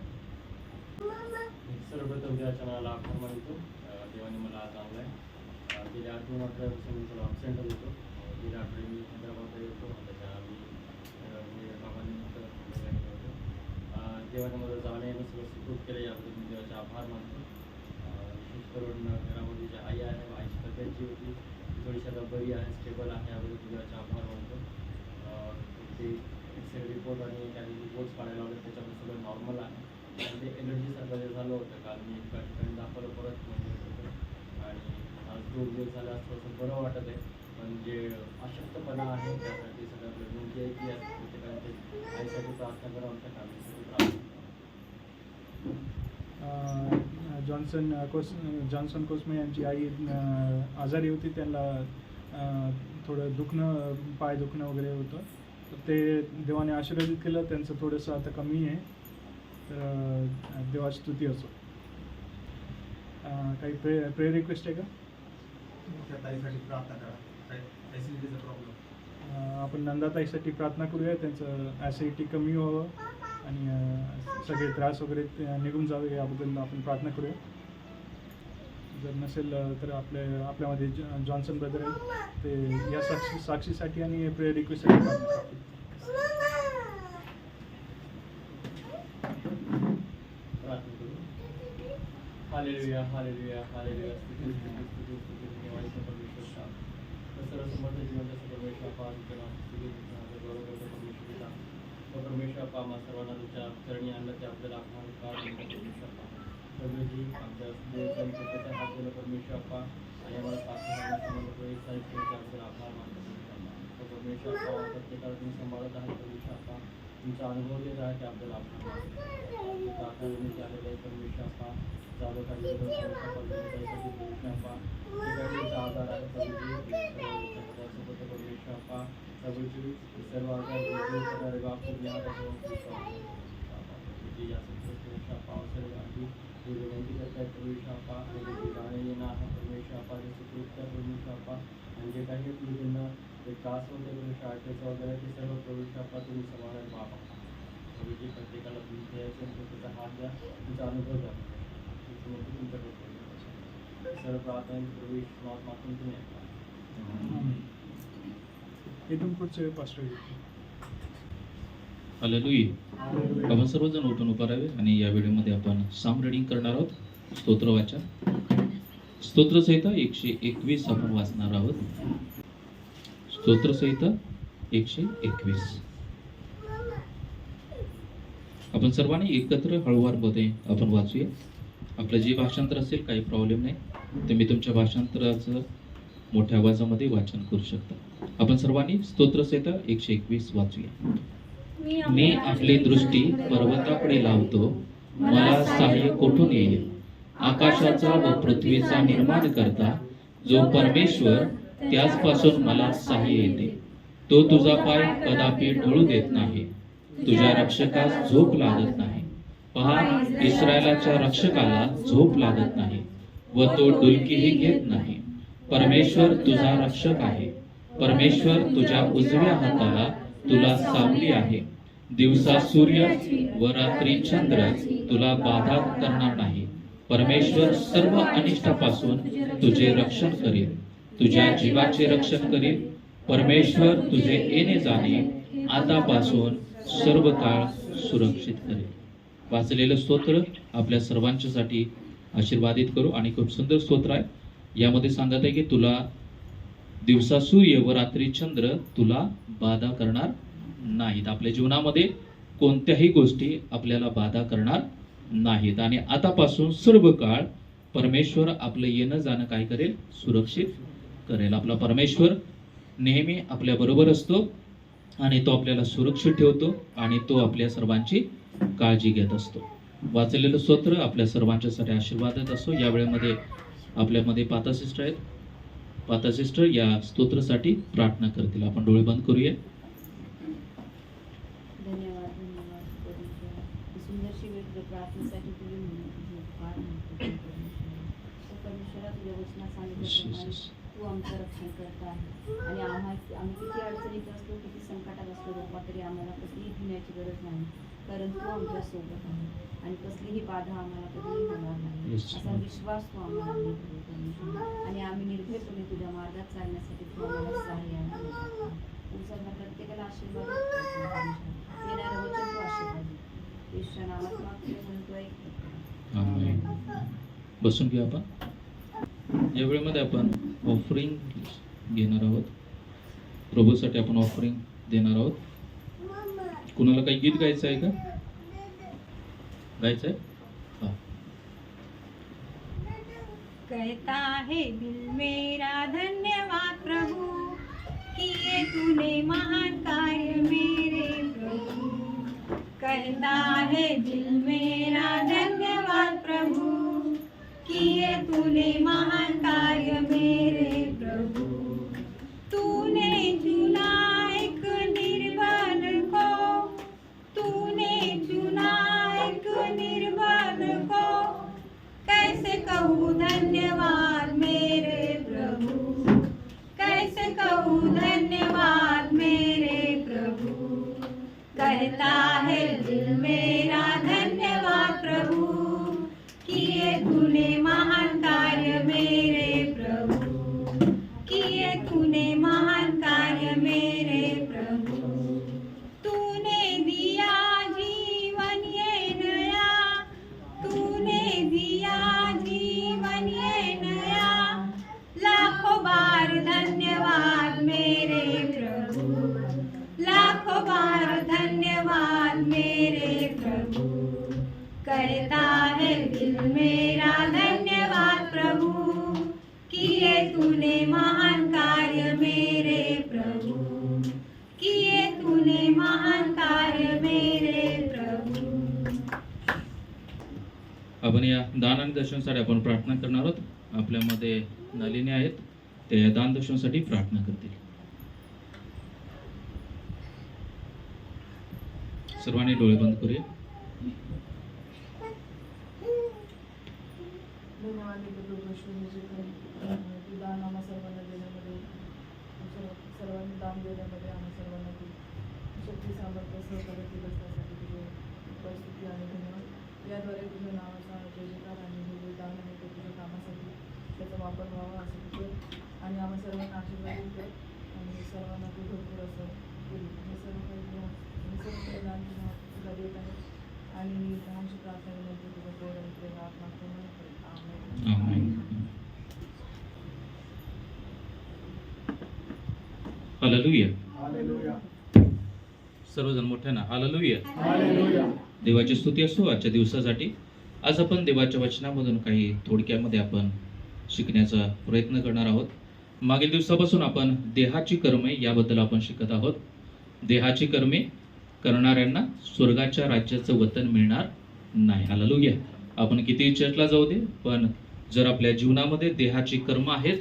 सर्वप्रथम देवाच्या नावाला आभार मानतो. देवाने मला आज आणलं आहे. गेल्या 8 वर्षापासून मी थोडं ॲबसेंट होतो. गेल्या आठवड्यात मी हैदराबादला येतो, त्याच्या मी बाबांनी होतं. देवाने मला जाणं येणं सगळं सुखरूप केलं, याबद्दल मी देवाचे आभार मानतो. विशेष करून घरामध्ये जी आई आहे, आईची तब्येत जी होती ती थोडीशी आता बरी आहे, स्टेबल आहे, याबद्दल मी देवाचे आभार मानतो. ते एक्सरे रिपोर्ट आणि काही रिपोर्ट्स काढायला लावले, त्याच्यामध्ये सगळं नॉर्मल आहे. आणि ते एलर्जीसारखं जे झालं होतं, काल मी एका ठिकाणी दाखवलं परत म्हणजे होतं आणि आज 2 दिवस झालं आज थोडंसं बरं वाटत आहे. पण जे अशक्तपणा आहे त्यासाठी सगळं आपलं विनंती आहे की प्रत्येकाने आईसाठी प्रार्थना करा, आमच्या फॅमिलीसाठी प्रार्थना करा. जॉन्सन कोस्मे यांची आई आजारी होती, त्यांना थोडं पाय दुखणं वगैरे होतं. तर ते देवाने आशीर्वादित केलं, त्यांचं थोडंसं आता कमी आहे. तर देवाची स्तुती असो. काही प्रे रिक्वेस्ट आहे का? ताईसाठी प्रार्थना करा. फॅसिलिटीचा प्रॉब्लेम आपण नंदाताईसाठी प्रार्थना करूया, त्यांचं ॲसिडिटी कमी व्हावं आणि सगळे त्रास वगैरे निघून जावे याबद्दल आपण प्रार्थना करूया. जर नसेल तर आपल्यामध्ये जॉन्सन ब्रदर आहेत, ते या साक्षीसाठी आणि प्रेयर रिक्वेस्टसाठी प्रार्थना करतील. प्रार्थना करू. Hallelujah hallelujah hallelujah. स्तुती स्तुती स्तुती स्तुती धन्यवाद परमेश्वरचा. सर्व समर्थ जिवंत परमेश्वर आपा तुझं नाव स्तुती तुझं गौरव करतो परमेश्वरचा. परमेश्वर आपा आम्हा सर्वांना तुझ्या चरणी आणलं ते आपल्याला आभार परमेश्वर आपा. प्रभूजी आमच्या देवच्या हात दिलं परमेश्वर आपा आणि आम्हाला साथ एक साहित्य आपल्याला आभार मानतो परमेश्वर आपा. प्रत्येकाला तुम्ही सांभाळत आहात परमेश्वर आपा. तुमचा अनुभव देत आहे ते आपल्याला आभार मानतो. प्रार्थना विनंती आलेलं आहे परमेश्वर आपा. जाधव काही परमेश्वर आपा. तुमचा आधार आहे प्रभूजी परमेश्वर आपा. प्रभूजी सर्व आधार विनंती करतायत परमेश्वर आपा. गाणे येणं आहे परमेश्वर आपा. सुखरूपता परमेश्वर आपा. आणि जे काही त्यांना ते त्रास होते परमेश्वर आठवचं वगैरे ते सर्व परमेश्वर आपा तुम्ही समाधान बाबा. प्रभूजी प्रत्येकाला तुमच्या त्याचा हात द्या, तुमचा अनुभव द्या तुमच्याकडे सर्व प्रार्थना प्रवेश मातून तुम्ही ऐका. इथून पुढचे पास्टर. हालेलुया. आपण सर्वजण उठून उभा राहावे आणि या व्हिडिओमध्ये आपण साम रीडिंग करणार आहोत. स्तोत्र वाचन स्तोत्रसंहिता 121 आपण वाचणार आहोत. स्तोत्रसंहिता 121 आपण सर्वांनी एकत्र हळूवारमध्ये आपण वाचूया. आपलं जे भाषांतर असेल काही प्रॉब्लेम नाही, तुम्ही तुमच्या भाषांतराचं मोठ्या आवाजामध्ये वाचन करू शकता. आपण सर्वांनी स्तोत्रसंहिता 121 वाचूया. मी आपली दृष्टी पर्वताकडे लावतो, मला सहाय्य कोठून येईल. आकाशाचा व पृथ्वीचा निर्माण करता जो परमेश्वर, त्याचपासून मला सहाय्य येते. तो तुझा पाय कदापि ढळू देत नाही, तुझ्या रक्षकास झोप लागत नाही. पहा, इस्रायलाच्या रक्षकाला झोप लागत नाही व तो डुलकीही घेत नाही. परमेश्वर तुझा रक्षक आहे. परमेश्वर तुझ्या उजव्या हाताला तुला सावली आहे. दिवसा सूर्य व रात्री चंद्र तुला बाधा करणार नाही. परमेश्वर सर्व अनिष्टापासून तुझे रक्षण करेल, तुझ्या जीवाचे रक्षण करेल. परमेश्वर तुझे येणे जाणे आतापासून सर्व काळ सुरक्षित करेल. वाचलेलं स्तोत्र आपल्या सर्वांच्यासाठी आशीर्वादित करू. आणि खूप सुंदर स्तोत्र आहे. यामध्ये सांगत आहे की तुला दिवसा सूर्य व रात्री चंद्र तुला बाधा करणार नाहीत. आपल्या जीवनामध्ये कोणत्याही गोष्टी आपल्याला बाधा करणार नाहीत. आणि आतापासून सर्व काळ परमेश्वर आपलं येणं जाणं काय करेल, सुरक्षित करेल. आपला परमेश्वर नेहमी आपल्या बरोबर असतो आणि तो आपल्याला सुरक्षित ठेवतो आणि तो आपल्या सर्वांची काळजी घेत असतो. वाचलेलं स्तोत्र आपल्या सर्वांच्यासाठी आशीर्वादात असो. या वेळेमध्ये आपल्यामध्ये पाता सिस्टर आहेत. पाता सिस्टर या स्तोत्रासाठी प्रार्थना करतील. आपण डोळे बंद करूया. धन्यवाद धन्यवाद परमेश्वर. ही सुंदरशी वेळ तुझ्या प्रार्थनेसाठी तुझी म्हणून फार महत्त्वाची परमेश्वरा. तुझ्या वचनात सांगितल्याप्रमाणे तू आमचं रक्षण करत आहे आणि आम्ही किती अडचणीत असलो, किती संकटात असलो बाबा, तरी आम्हाला कसलीही भिण्याची गरज नाही, कारण तू आमच्या सोबत आहे आणि कसलीही बाधा आम्हाला कधीही होणार नाही असा विश्वास तू आम्हाला देतो परमेश्वर. आणि आम्ही निर्भयपणे तुझ्या मार्गात चालण्यासाठी तू आम्हाला सहाय्य आहे. तुझा प्रत्येकाला आशीर्वाद येणारं वचन तू आशीर्वाद येशूच्या नावात मागतो म्हणतो ऐक. आमेन. बसून घ्या. आपण या वेळेमध्ये आपण ऑफरिंग घेणार आहोत. प्रभूसाठी आपण ऑफरिंग देणार आहोत. कुणाला काही गीत गायचं आहे का? गायचं आहे? हा. कहता है दिल मेरा धन्यवाद प्रभु, किए तूने महान कार्य मेरे प्रभु. कहता है दिल मेरा धन्यवाद प्रभु, किए तूने महान कार्य मेरे प्रभु. तूने चुना एक निर्बल को, तूने चुना एक निर्बल को, कैसे कहूँ धन्यवाद मेरे प्रभु, कैसे कहूँ धन्यवाद मेरे कहता है दिल मेरा धन्यवाद प्रभु, किए तूने महान कार्य मेरे प्रभु, किए तूने महान कार्य मेरे प्रभु। तूने दिया जीवन ये नया, तूने दिया जीवन ये नया, लाखों बार धन्यवाद मेरे प्रभु, लाखों बार धन्यवाद मेरे प्रभु। कहता है दिल मेरा धन्यवाद प्रभु, किए तूने महान कार्य मेरे प्रभु, किए तूने महान कार्य मेरे प्रभु। आपण या दान आणि दर्शनासाठी आपण प्रार्थना करणार आहोत. आपल्यामध्ये नलिनी आहेत, ते दान दर्शनासाठी प्रार्थना करतील. सर्वांनी डोळे बंद करूया. धन्यवाद देतो गोष्टी दान आम्हा सर्वांना देण्यामध्ये, सर्वांनी दान देण्यामध्ये आम्हा सर्वांना तू शक्ती सामर्थ्य सहकार्य केलं त्यासाठी तुझे परिस्थिती आणि धन्यवाद. याद्वारे तुझं नावाचा जय जयकार आणि हे जे दान आहे ते तुझ्या कामासाठी त्याचा वापर व्हावा असं तुझं आणि आम्हा सर्वांना आशीर्वाद कर आणि सर्वांना तू भरपूर असं केली. हे सर्व काही दान तुला देत आहे आणि आमची प्रार्थना विनंती तुझं प्रेम आणि प्रेम आत्मा आमेन. हालेलुया. हालेलुया. सर्वजण मोठ्यानं हालेलुया. हालेलुया. देवाची स्तुती असो आजच्या दिवसासाठी. आज आपण देवाच्या वचनामधून काही थोडक्यामध्ये आपण शिकण्याचा प्रयत्न करणार आहोत. मागील दिवसापासून आपण देहाची कर्मे याबद्दल आपण शिकत आहोत. देहाची कर्मे करणाऱ्यांना स्वर्गाच्या राज्याचं वतन मिळणार नाही. हालेलुया. आपण किती चर्चला जाऊ दे, पण जर आपल्या जीवनामध्ये देहाची कर्म आहेत,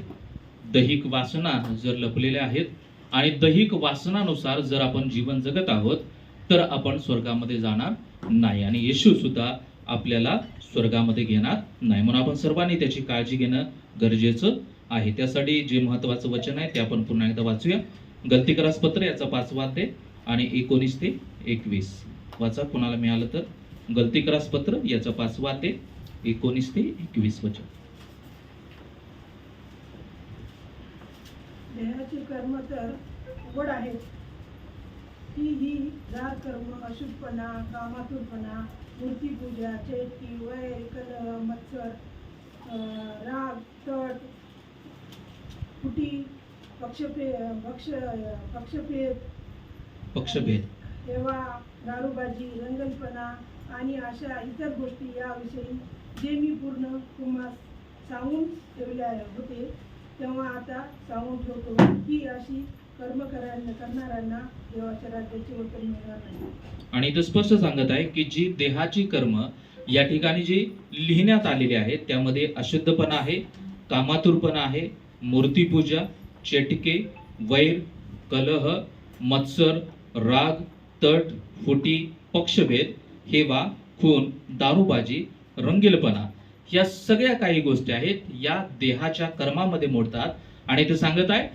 दैहिक वासना जर लपलेल्या आहेत आणि दैहिक वासनानुसार जर आपण जीवन जगत आहोत तर आपण स्वर्गामध्ये जाणार नाही आणि येशू सुद्धा आपल्याला स्वर्गामध्ये घेणार नाही. म्हणून आपण सर्वांनी त्याची काळजी घेणं गरजेचं आहे. त्यासाठी जे महत्त्वाचं वचन आहे ते आपण पुन्हा एकदा वाचूया. गलतीकरास पत्र याचा 5 अध्याय आणि 19 ते 21 वाचा. कोणाला मिळालं तर गलतीकरास पत्र याचा 5 अध्याय 19 ते 21 वचन. देहाची कर्म तर उघड आहेत, ही जार कर्म, अशुद्धपणा, कामातुरपणा, मूर्तीपूजा, चेटकी, वैर, कलह, मत्सर, राग, तट, फुटी, पक्षभेद, हेवा, दारूबाजी, रंगलपणा आणि अशा इतर गोष्टी याविषयी जे मी पूर्ण तुम्हाला सांगून ठेवले होते तेव्हा आता सांगून ठेवतो की अशी कर्म करणाऱ्यांना देवाच्या राज्याची वचन मिळणार नाही. आणि इथं स्पष्ट सांगत आहे की जी देहाची कर्म या ठिकाणी जी लिहिण्यात आलेली आहे त्यामध्ये अशुद्धपणा आहे, कामातुरपणा आहे, मूर्तीपूजा, चेटके, वैर, कलह, मत्सर, राग, तट, फुटी, पक्षभेद, हेवा, खून, दारूबाजी, रंगीलपणा या सगळ्या काही गोष्टी आहेत या देहाच्या कर्मामध्ये मोडतात. आणि ते सांगत आहे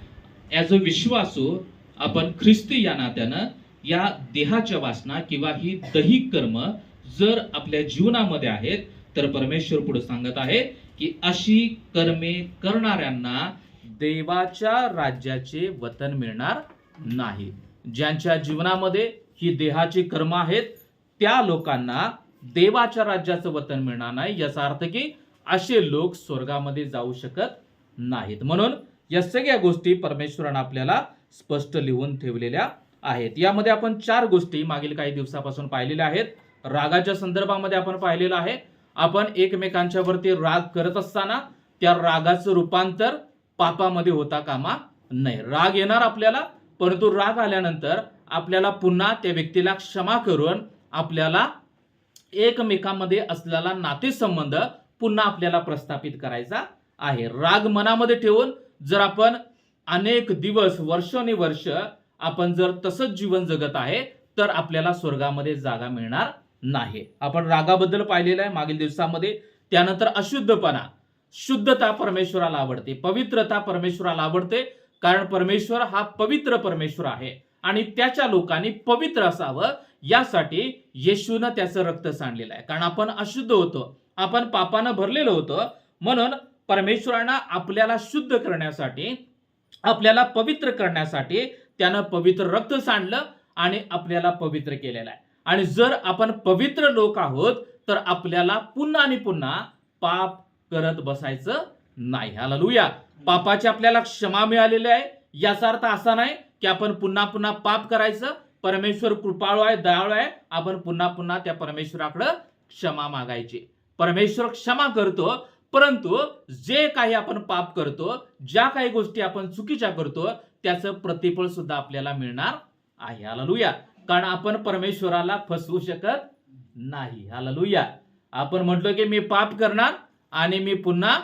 ॲज अ विश्वासू आपण ख्रिस्ती या नात्यानं या देहाच्या वासना किंवा ही दैहिक कर्म जर आपल्या जीवनामध्ये आहेत तर परमेश्वर पुढे सांगत आहे की अशी कर्मे करणाऱ्यांना देवाच्या राज्याचे वतन मिळणार नाही. ज्यांच्या जीवनामध्ये ही देहाची कर्म आहेत त्या लोकांना देवाच्या राज्याचं वतन मिळणार नाही. याचा अर्थ की असे लोक स्वर्गामध्ये जाऊ शकत नाहीत. म्हणून या सगळ्या गोष्टी परमेश्वराने आपल्याला स्पष्ट लिहून ठेवलेल्या आहेत. यामध्ये आपण 4 गोष्टी मागील काही दिवसापासून पाहिलेल्या आहेत. रागाच्या संदर्भामध्ये आपण पाहिलेलं आहे. आपण एकमेकांच्या वरती राग करत असताना त्या रागाचं रूपांतर पापामध्ये होता कामा नाही. राग येणार आपल्याला, परंतु राग आल्यानंतर आपल्याला पुन्हा त्या व्यक्तीला क्षमा करून आपल्याला एकमेकांमध्ये असलेला नातेसंबंध पुन्हा आपल्याला प्रस्थापित करायचा आहे. राग मनामध्ये ठेवून जर आपण अनेक दिवस वर्षानुवर्ष आपण जर तसंच जीवन जगत आहे तर आपल्याला स्वर्गामध्ये जागा मिळणार नाही. आपण रागाबद्दल पाहिलेलं आहे मागील दिवसामध्ये. त्यानंतर अशुद्धपणा, शुद्धता परमेश्वराला आवडते, पवित्रता परमेश्वराला आवडते, कारण परमेश्वर हा पवित्र परमेश्वर आहे आणि त्याच्या लोकांनी पवित्र असावं यासाठी येशूनं त्याचं रक्त सांडलेलं आहे. कारण आपण अशुद्ध होतो, आपण पापानं भरलेलो होतो. म्हणून परमेश्वरानं आपल्याला शुद्ध करण्यासाठी, आपल्याला पवित्र करण्यासाठी त्यानं पवित्र रक्त सांडलं आणि आपल्याला पवित्र केलेलं आहे. आणि जर आपण पवित्र लोक आहोत तर आपल्याला पुन्हा आणि पुन्हा पाप करत बसायचं नाही. हालेलुया. पापाची आपल्याला क्षमा मिळालेली आहे. याचा अर्थ असा नाही की आपण पुन्हा पुन्हा पाप करायचं. परमेश्वर कृपाळू आहे, दयाळू आहे. आपण पुन्हा पुन्हा त्या परमेश्वराकडे क्षमा मागायची. परमेश्वर क्षमा करतो, परंतु जे काही आपण पाप करतो, ज्या काही गोष्टी आपण चुकीच्या करतो, त्याचं प्रतिफळ सुद्धा आपल्याला मिळणार आहे. हालेलुया. कारण आपण परमेश्वराला फसवू शकत नाही. हालेलुया. आपण म्हटलो की मी पाप करणार आणि मी पुन्हा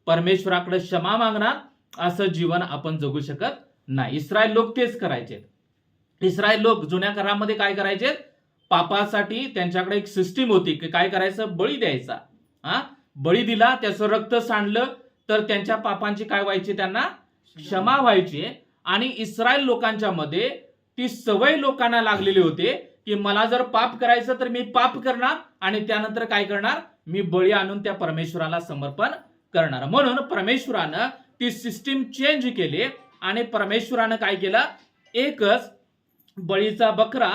परमेश्वराकडे क्षमा मागणार, असं जीवन आपण जगू शकत नाही. इस्रायल लोक तेच करायचे. इस्रायल लोक जुन्या करारामध्ये काय करायचे, पापासाठी त्यांच्याकडे एक सिस्टीम होती की काय करायचं, बळी द्यायचा. बळी दिला, त्याचं रक्त सांडलं तर त्यांच्या पापांची काय व्हायची, त्यांना क्षमा व्हायची. आणि इस्रायल लोकांच्या मध्ये ती सवय लोकांना लागलेली होती की मला जर पाप करायचं तर मी पाप करणार आणि त्यानंतर काय करणार, मी बळी आणून त्या परमेश्वराला समर्पण करणार. म्हणून परमेश्वरानं ती सिस्टीम चेंज केली आणि परमेश्वरानं काय केलं, एकच बळीचा बकरा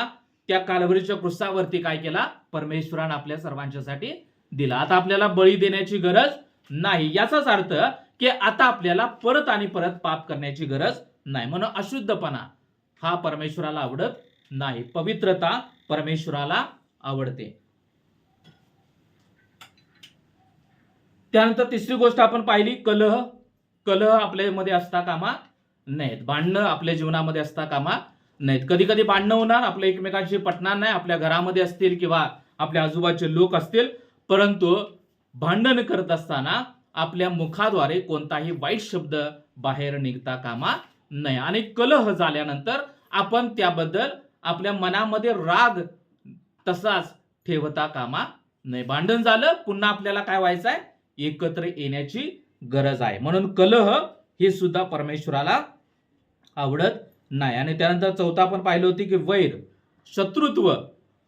त्या काल्वरीच्या क्रुसावरती काय केला, परमेश्वरानं आपल्या सर्वांच्यासाठी दिला. आता आपल्याला बळी देण्याची गरज नाही. याचाच अर्थ की आता आपल्याला परत आणि परत पाप करण्याची गरज नाही. म्हणून अशुद्धपणा हा परमेश्वराला आवडत नाही. पवित्रता परमेश्वराला आवडते. त्यानंतर तिसरी गोष्ट आपण पाहिली, कलह. कलह आपल्यामध्ये असता कामा नाहीत. भांडणं आपल्या जीवनामध्ये असता कामा नाहीत. कधी कधी भांडणं होणार, आपल्या एकमेकांशी पटणार नाही, आपल्या घरामध्ये असतील किंवा आपल्या आजूबाजूचे लोक असतील, परंतु भांडण करत असताना आपल्या मुखाद्वारे कोणताही वाईट शब्द बाहेर निघता कामा नाही. आणि कलह झाल्यानंतर आपण त्याबद्दल आपल्या मनामध्ये राग तसाच ठेवता कामा नाही. भांडण झालं, पुन्हा आपल्याला काय व्हायचं आहे, एकत्र येण्याची गरज आहे. म्हणून कलह हे सुद्धा परमेश्वराला आवडत नाही. आणि त्यानंतर चौथा आपण पाहिलं होती की वैर, शत्रुत्व,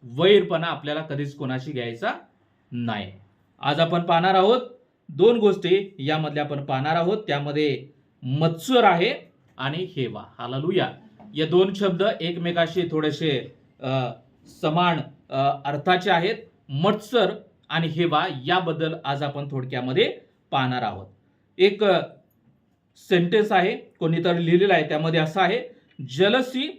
वैरपणा आपल्याला कधीच कोणाशी घ्यायचा नाही. आज आपण पाहणार आहोत दोन गोष्टी, यामधल्या आपण पाहणार आहोत. त्यामध्ये मत्सर आहे आणि हेवा. हालेलुया. या दोन शब्द एकमेकाशी थोडेसे समान अर्थाचे आहेत. मत्सर आणि हेवा याबद्दल आज आपण थोडक्यामध्ये पाहणार आहोत. एक सेंटेन्स आहे, कोणीतरी लिहिलेला आहे, त्यामध्ये असं आहे, जलसी.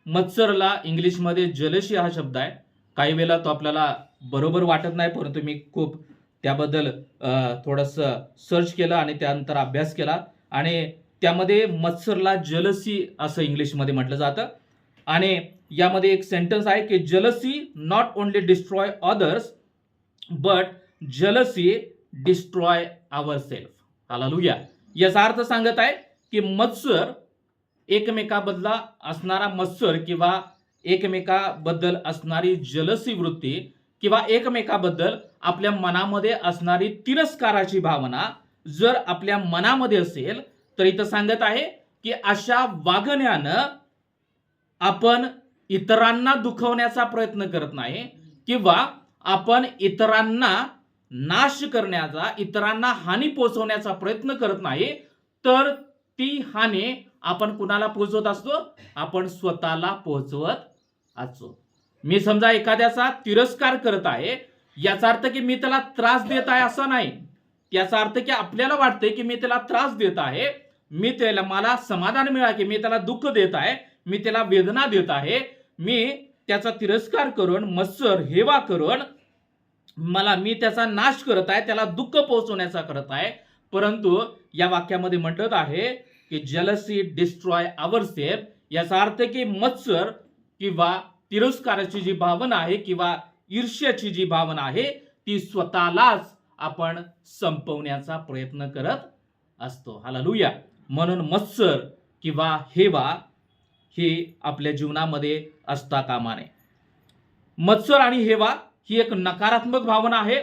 मत्सरला इंग्लिशमध्ये जलसी हा शब्द आहे. काही वेळेला तो आपल्याला बरोबर वाटत नाही, परंतु मी खूप त्याबद्दल थोडंसं सर्च केलं आणि त्यानंतर अभ्यास केला आणि त्यामध्ये मत्सरला जलसी असं इंग्लिशमध्ये म्हटलं जातं. आणि यामध्ये एक सेंटेन्स आहे की jealousy not only destroy others but jealousy destroy our self. Hallelujah. याचा अर्थ सांगत आहे की मत्सर, एकमेकाबद्दल असणारा मत्सर किंवा एकमेकाबद्दल असणारी जलसी वृत्ती किंवा एकमेकाबद्दल आपल्या मनामध्ये असणारी तिरस्काराची भावना जर आपल्या मनामध्ये असेल तर इथं सांगत आहे की अशा वागण्यानं आपण इतरांना दुखवण्याचा प्रयत्न करत नाही किंवा आपण इतरांना नाश करण्याचा, इतरांना हानी पोहोचवण्याचा प्रयत्न करत नाही, तर ती हानी आपण कुणाला पोहोचवत असतो, आपण स्वतःला पोहोचवत असतो. मी समजा एखाद्याचा तिरस्कार करत आहे, याचा अर्थ की मी त्याला त्रास देत आहे असं नाही. याचा अर्थ की आपल्याला वाटतंय की मी त्याला त्रास देत आहे, मी त्याला, मला समाधान मिळालं की मी त्याला दुःख देत आहे, मी त्याला वेदना देत आहे, मी त्याचा तिरस्कार करून, मत्सर, हेवा करून मी त्याचा नाश करत आहे, त्याला दुःख पोहोचवण्याचा करत आहे. परंतु या वाक्यामध्ये म्हटलं आहे की जलसी डिस्ट्रॉय आवर सेल्फ. याचा अर्थ की मत्सर किंवा तिरस्काराची जी भावना आहे किंवा ईर्ष्याची जी भावना आहे ती स्वतःलाच आपण संपवण्याचा प्रयत्न करत असतो. हालेलुया. म्हणून मत्सर किंवा हेवा ही आपल्या जीवनामध्ये असता कामा नये. मत्सर आणि हेवा ही एक नकारात्मक भावना आहे.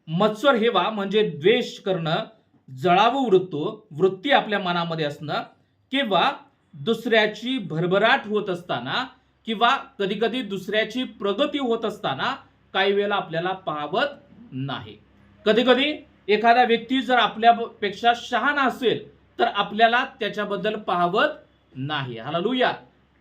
मत्सर, हेवा म्हणजे द्वेष करणं, जळावू वृत्ती आपल्या मनामध्ये असणं किंवा दुसऱ्याची भरभराट होत असताना किंवा कधी कधी दुसऱ्याची प्रगती होत असताना काही वेळेला आपल्याला पाहवत नाही. कधी कधी एखादा व्यक्ती जर आपल्यापेक्षा शहाणा असेल तर आपल्याला त्याच्याबद्दल पाहवत नाही. हालेलुया.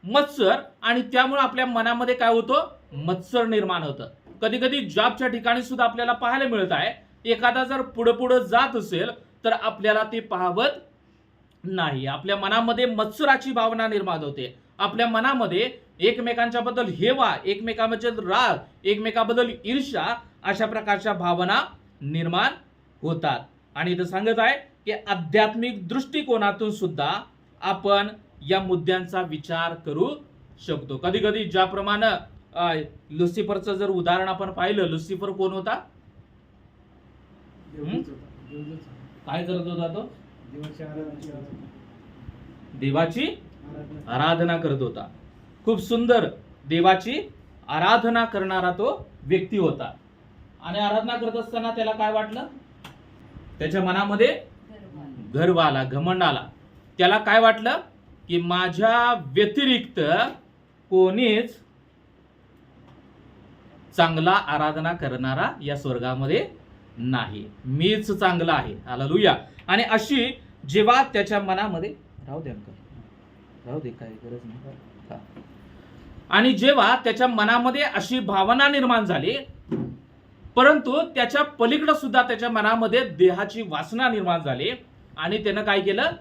मत्सर, आणि त्यामुळे आपल्या मनामध्ये काय होतं, मत्सर निर्माण होतं. कधी कधी जॉबच्या ठिकाणी सुद्धा आपल्याला पाहायला मिळत आहे, एखादा जर पुढे पुढे जात असेल तर आपल्याला ते पाहवत नाही. आपल्या मनामध्ये मत्सराची भावना निर्माण होते. आपल्या मनामध्ये एकमेकांच्या बद्दल हेवा, एकमेकांबद्दल राग, एकमेकांबद्दल ईर्ष्या अशा प्रकारच्या भावना निर्माण होतात. आणि इथं सांगत आहे की आध्यात्मिक दृष्टिकोनातून सुद्धा आपण या मुद्द्यांचा विचार करू शकतो. कधी कधी ज्याप्रमाणे लुसिफरचं जर उदाहरण आपण पाहिलं, लुसिफर कोण होता? काय करत होता तो? देवाची आराधना करत होता. खूप सुंदर देवाची आराधना करणारा तो व्यक्ती होता. आणि आराधना करत असताना त्याला काय वाटलं? त्याच्या मनामध्ये गर्व आला, घमंड आला. त्याला काय वाटलं की माझ्या व्यतिरिक्त कोणीच चांगला आराधना करणारा या स्वर्गामध्ये नाही, मीच चांगला आहे. हालेलुया. आणि अशी जेव्हा त्याच्या मनामध्ये राहू दे काय गरज नाही. आणि जेव्हा त्याच्या मनामध्ये अशी भावना निर्माण झाली, परंतु त्याच्या पलीकडे सुद्धा त्याच्या मनामध्ये देहाची वासना निर्माण झाली. आणि त्यानं काय केलं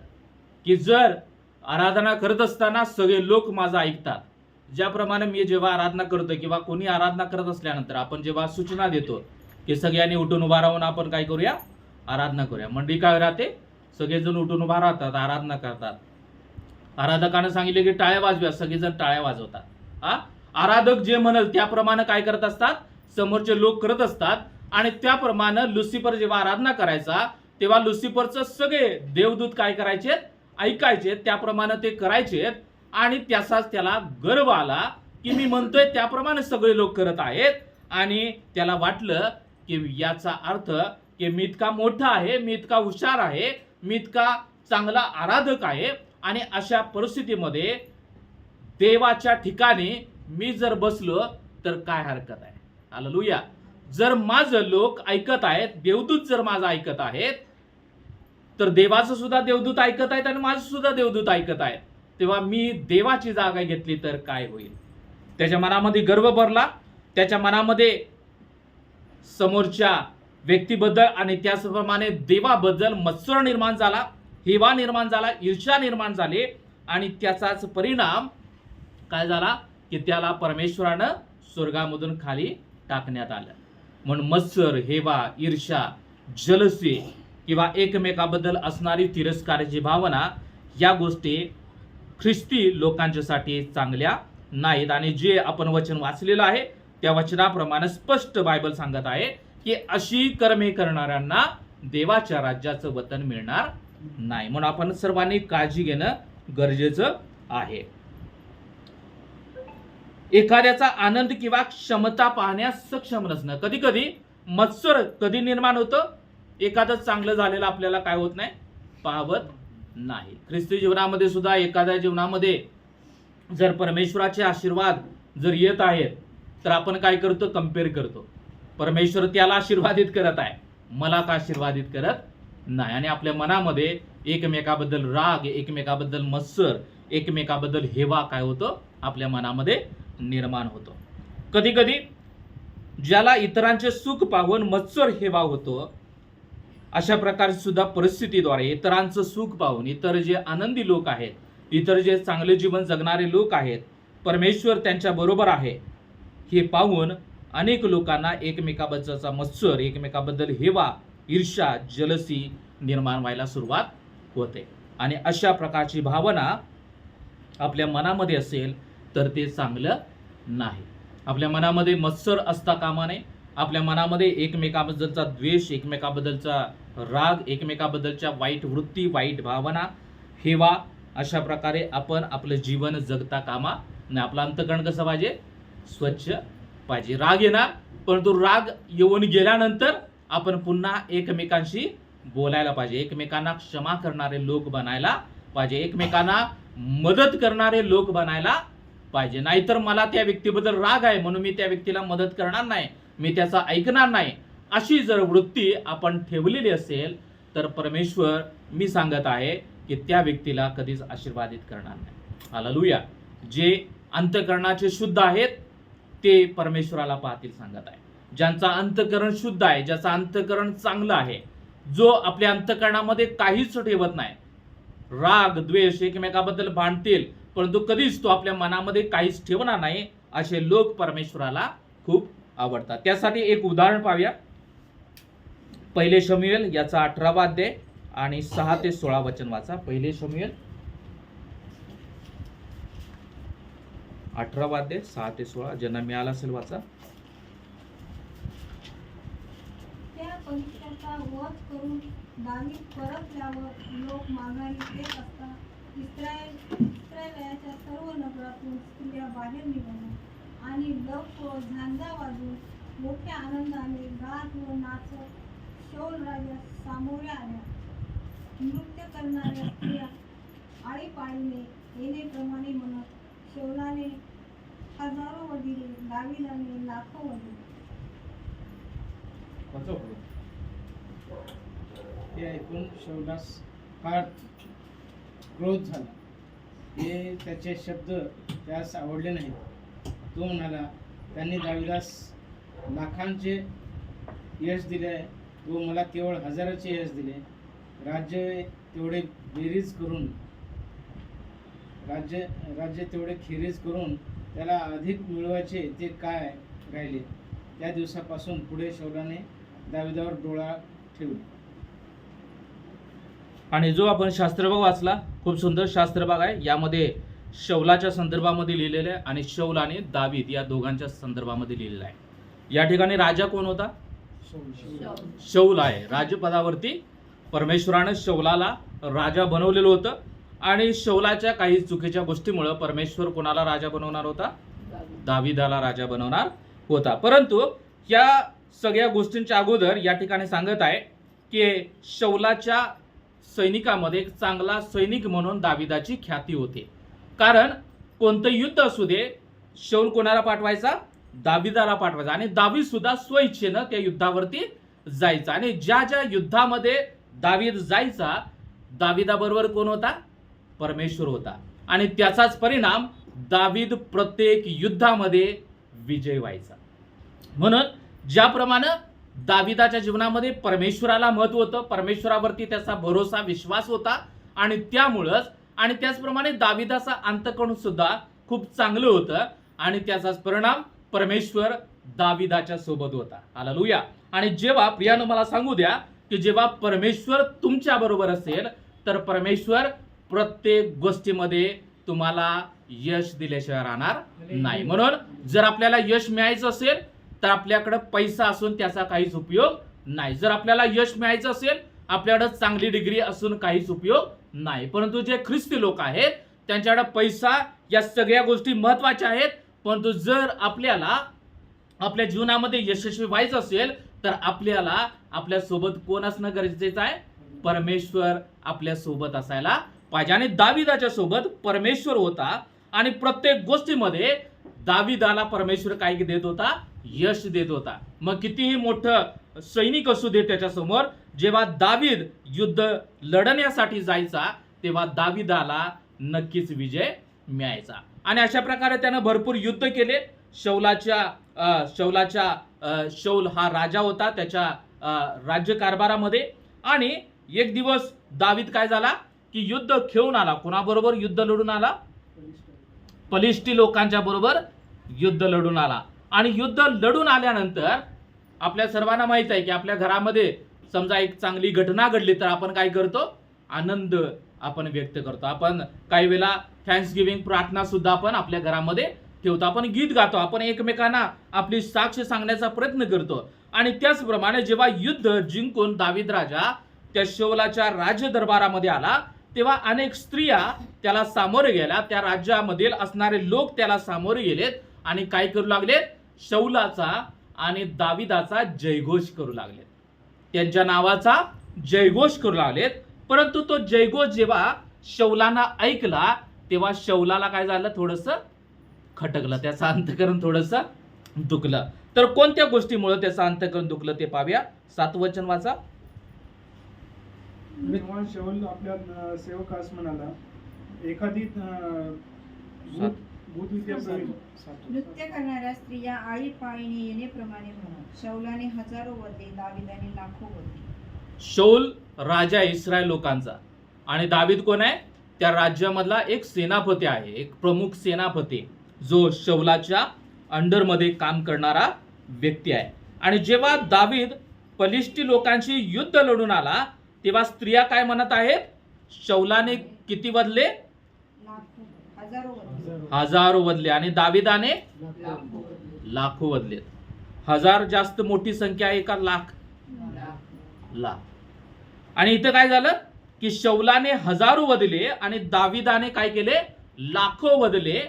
की जर आराधना करत असताना सगळे लोक माझं ऐकतात, ज्याप्रमाणे मी जेव्हा आराधना करतो किंवा कोणी आराधना करत असल्यानंतर आपण जेव्हा सूचना देतो की सगळ्यांनी उठून उभा राहून आपण काय करूया, आराधना करूया, मंडळी काय राहते, सगळेजण उठून उभा राहतात, आराधना करतात. आराधकानं सांगितले की टाळ्या वाजव्या, सगळेजण टाळ्या वाजवतात. आराधक जे म्हणल त्याप्रमाणे काय करत असतात, समोरचे लोक करत असतात. आणि त्याप्रमाणे लुसिफर जेव्हा आराधना करायचा तेव्हा लुसिफरचं सगळे देवदूत काय करायचे, ऐकायचे, त्याप्रमाणे ते करायचे. आणि त्याचाच त्याला गर्व आला की मी म्हणतोय त्याप्रमाणे सगळे लोक करत आहेत. आणि त्याला वाटलं की याचा अर्थ की मी इतका मोठा आहे, मी इतका हुशार आहे, मी इतका चांगला आराधक आहे. आणि अशा परिस्थितीमध्ये देवाच्या ठिकाणी मी जर बसलो तर काय हरकत आहे. हालेलुया. जर माझं लोक ऐकत आहेत, देवदूत जर माझं ऐकत आहेत, तर देवाचं सुद्धा देवदूत ऐकत आहेत आणि माझं सुद्धा देवदूत ऐकत आहेत, तेव्हा मी देवाची जागा घेतली तर काय होईल. त्याच्या मनामध्ये गर्व भरला. त्याच्या मनामध्ये समोरच्या व्यक्तीबद्दल आणि त्याचप्रमाणे देवाबद्दल मत्सर निर्माण झाला, हेवा निर्माण झाला, ईर्ष्या निर्माण झाली. आणि त्याचाच परिणाम काय झाला की त्याला परमेश्वरानं स्वर्गामधून खाली टाकण्यात आलं. म्हणून मत्सर, हेवा, ईर्ष्या, जलसी किंवा एकमेकाबद्दल असणारी तिरस्काराची भावना, या गोष्टी ख्रिस्ती लोकांच्यासाठी चांगल्या नाहीत. आणि जे आपण वचन वाचलेलं आहे त्या वचनाप्रमाणे स्पष्ट बायबल सांगत आहे की अशी कर्मे करणाऱ्यांना देवाच्या राज्याचं वतन मिळणार नाही. म्हणून आपण सर्वांनी काळजी घेणं गरजेचं आहे. एखाद्याचा आनंद किंवा क्षमता पाहण्यास सक्षम नसणं. कधी कधी मत्सर कधी निर्माण होतं, एखादं चांगलं झालेलं आपल्याला काय होत नाही, पाहवत नाही. ख्रिस्ती जीवनामध्ये सुद्धा एखाद्या जीवनामध्ये जर परमेश्वराचे आशीर्वाद जर येत आहेत तर आपण काय करतो, कम्पेअर करतो. परमेश्वर त्याला आशीर्वादित करत आहे, मला का आशीर्वादित करत नाही. आणि आपल्या मनामध्ये एकमेकाबद्दल राग, एकमेकाबद्दल मत्सर, एकमेकाबद्दल हेवा काय होतो, आपल्या मनामध्ये निर्माण होतो. कधी कधी ज्याला इतरांचे सुख पाहून मत्सर हेवा होतो, अशा प्रकारची सुद्धा परिस्थितीद्वारे इतरांचं सुख पाहून, इतर जे आनंदी लोक आहेत, इतर जे चांगले जीवन जगणारे लोक आहेत, परमेश्वर त्यांच्या बरोबर आहे हे पाहून अनेक लोकांना एकमेकाबद्दलचा मत्सर, एकमेकाबद्दल हेवा, ईर्ष्या, जलसी निर्माण व्हायला सुरुवात होते. आणि अशा प्रकारची भावना आपल्या मनामध्ये असेल तर ते चांगलं नाही. आपल्या मनामध्ये मत्सर असता कामा नये. आपल्या मनामध्ये एकमेकाबद्दलचा द्वेष, एकमेकाबद्दलचा राग, एकमेकाबद्दलच्या वाईट वृत्ती, वाईट भावना, हेवा, अशा प्रकारे आपण आपलं जीवन जगता कामा नये. आपलं अंतःकरण कसं पाहिजे, स्वच्छ पाहिजे. राग येणार, परंतु राग येऊन गेल्यानंतर आपण पुन्हा एकमेकांशी बोलायला पाहिजे, एकमेकांना क्षमा करणारे लोक बनायला पाहिजे, एकमेकांना मदत करणारे लोक बनायला पाहिजे. नाहीतर मला त्या व्यक्तीबद्दल राग आहे म्हणून मी त्या व्यक्तीला मदत करणार नाही, मी त्याचा ऐकणार नाही, अशी जर वृत्ती आपण ठेवलेली असेल तर परमेश्वर मी सांगत आहे की त्या व्यक्तीला कधीच आशीर्वादित करणार नाही. हालेलुया. जे अंतःकरणाचे शुद्ध आहेत ते परमेश्वराला पाहतील सांगत आहे. ज्यांचा अंतःकरण शुद्ध आहे, ज्याचं अंतःकरण चांगलं आहे, जो आपल्या अंतःकरणामध्ये काहीच ठेवत नाही, राग द्वेष एकमेकाबद्दल भांडतील परंतु कधीच तो आपल्या मनामध्ये काहीच ठेवणार नाही, असे लोक परमेश्वराला खूप आवडतात. त्यासाठी एक उदाहरण पाहूया. 1 शमूएल याचा 18वा अध्याय आणि 6 ते 16 वचन वाचा. 1 शमूएल 18वा अध्याय 6 ते 16. ज्यांना मिळाला असेल वाचा. त्या परीक्षेचा वध करून दावीद परतल्यावर लोक माघारी येत असता इस्रायलाच्या सर्व नगरातून स्त्रिया बाहेर निघाल्या आणि डफ व झांजा वाजवून मोठ्या आनंदाने गात व नाचत शौल राजा सामोरे आल्या. नृत्य करणाऱ्या स्त्रिया आळीपाळीने येणेप्रमाणे म्हणत शौलाने हजारो वधिले, दाविदाने लाखो वधिले. हे ऐकून शौलास फार क्रोध झाला. हे त्याचे शब्द त्यास आवडले नाहीत. तो म्हणाला, त्यांनी दाविदास लाखांचे यश दिले, तो मला केवळ हजाराचे यश दिले. राज्य तेवढे खेरीज करून त्याला अधिक मिळवायचे ते काय राहिले. त्या दिवसापासून पुढे शौलाने दाविदावर डोळा ठेवला. आणि जो आपण शास्त्रभाग वाचला, खूप सुंदर शास्त्रभाग आहे. यामध्ये शौलाच्या संदर्भामध्ये लिहिलेलं आहे आणि शौल आणि दावीद या दोघांच्या संदर्भामध्ये लिहिलेलं आहे. या ठिकाणी राजा कोण होता? शौल आहे. राजपदावरती परमेश्वरानं शौलाला राजा बनवलेलं होतं आणि शौलाच्या काही चुकीच्या गोष्टीमुळे परमेश्वर कोणाला राजा बनवणार होता? दाविदाला राजा बनवणार होता. परंतु या सगळ्या गोष्टींच्या अगोदर या ठिकाणी सांगत आहे की शौलाच्या सैनिकामध्ये एक चांगला सैनिक म्हणून दाविदाची ख्याती होती. कारण कोणतं युद्ध असू दे, शौल कोणाला पाठवायचा? दाविदाला पाठवायचा. आणि दावीद सुद्धा स्वइच्छेनं त्या युद्धावरती जायचा. आणि ज्या ज्या युद्धामध्ये दावीद जायचा, दाविदाबरोबर कोण होता? परमेश्वर होता. आणि त्याचाच परिणाम दावीद प्रत्येक युद्धामध्ये विजय व्हायचा. म्हणून ज्याप्रमाणे दाविदाच्या जीवनामध्ये परमेश्वराला महत्व होतं, परमेश्वरावरती त्याचा भरोसा विश्वास होता आणि त्यामुळंच आणि त्याचप्रमाणे दाविदाचा अंतःकरण सुद्धा खूप चांगलं होतं आणि त्याचाच परिणाम परमेश्वर दाविदाच्या सोबत होता. हालेलुया. आणि जेव्हा प्रियानं मला सांगू द्या की जेव्हा परमेश्वर तुमच्या बरोबर असेल तर परमेश्वर प्रत्येक गोष्टीमध्ये तुम्हाला यश दिल्याशिवाय राहणार नाही. म्हणून जर आपल्याला यश मिळायचं असेल तर आपल्याकडे पैसा असून त्याचा काहीच उपयोग नाही. जर आपल्याला यश मिळायचं असेल आपल्याकडे चांगली डिग्री असून काहीच उपयोग नाही. परंतु जे ख्रिस्ती लोक आहेत त्यांच्याकडे पैसा या सगळ्या गोष्टी महत्वाच्या आहेत. परंतु जर आपल्याला आपल्या जीवनामध्ये यशस्वी व्हायचं असेल तर आपल्याला आपल्या सोबत कोण असणं गरजेचं आहे? परमेश्वर आपल्या सोबत असायला पाहिजे. आणि दाविदाच्या सोबत परमेश्वर होता आणि प्रत्येक गोष्टीमध्ये दाविदाला परमेश्वर काय देत होता? यश देत होता. मग कितीही मोठं सैनिक असू दे त्याच्यासमोर, जेव्हा दावीद युद्ध लढण्यासाठी जायचा तेव्हा दाविदाला नक्कीच विजय मिळायचा. आणि अशा प्रकारे त्यानं भरपूर युद्ध केले. शौल हा राजा होता त्याच्या राज्यकारभारामध्ये. आणि एक दिवस दावीद काय झाला की युद्ध खेळून आला. कोणाबरोबर युद्ध लढून आला? फलिस्टी लोकांच्या बरोबर युद्ध लढून आला. आणि युद्ध लढून आल्यानंतर आपल्या सर्वांना माहित आहे की आपल्या घरामध्ये समजा एक चांगली घटना घडली तर आपण काय करतो? आनंद आपण व्यक्त करतो. आपण काही वेळेला थँक्सगिव्हिंग प्रार्थना सुद्धा आपण आपल्या घरामध्ये ठेवतो. आपण गीत गातो. आपण एकमेकांना आपली साक्ष सांगण्याचा प्रयत्न करतो. आणि त्याचप्रमाणे जेव्हा युद्ध जिंकून दावीद राजा त्या शौलाच्या राज्य दरबारामध्ये आला तेव्हा अनेक स्त्रिया त्याला सामोरे गेल्या. त्या राज्यामधील असणारे लोक त्याला सामोरे गेलेत आणि काय करू लागलेत? शौलाचा आणि दाविदाचा जयघोष करू लागलेत. त्यांच्या नावाचा जयघोष करू लागलेत. परंतु तो जयघोष जेव्हा शौलानं ऐकला तेव्हा शौलाला काय झालं? थोडंसं खटकलं, त्याचं अंतःकरण थोडंसं दुखलं. तर कोणत्या गोष्टीमुळे त्याचं अंतःकरण दुखलं ते पाहूया. 7 वचन वाचा. तेव्हा शौल आपल्या सेवकास म्हणाला, एखादी भूतविद्या प्रवीण नृत्य करणाऱ्या स्त्रिया आळीपाळीने येण्याप्रमाणे म्हणा. शौलाने हजारो वधले, दाविदाने लाखो वधले. शौल राजा आहे इस्रायल लोकांचा, आणि दावीद कोण आहे? त्या राज्यामधला एक सेनापती आहे, एक प्रमुख सेनापती, जो शौलाच्या अंडरमध्ये काम करणारा व्यक्ती आहे. आणि जेव्हा दावीद पलिष्टी लोकांशी युद्ध लढून आला, तेव्हा स्त्रिया काय म्हणत आहेत? शौलाने किती वधले? लाखो, हजारो वधले. हजारो वधले, आणि दाविदाने लाखो वधले. 1000 जास्त मोठी संख्या आहे का लाख? लाख. आणि इथं काय झालं की शौलाने हजारो वधले आणि दाविदाने काय केले? लाखो वधले.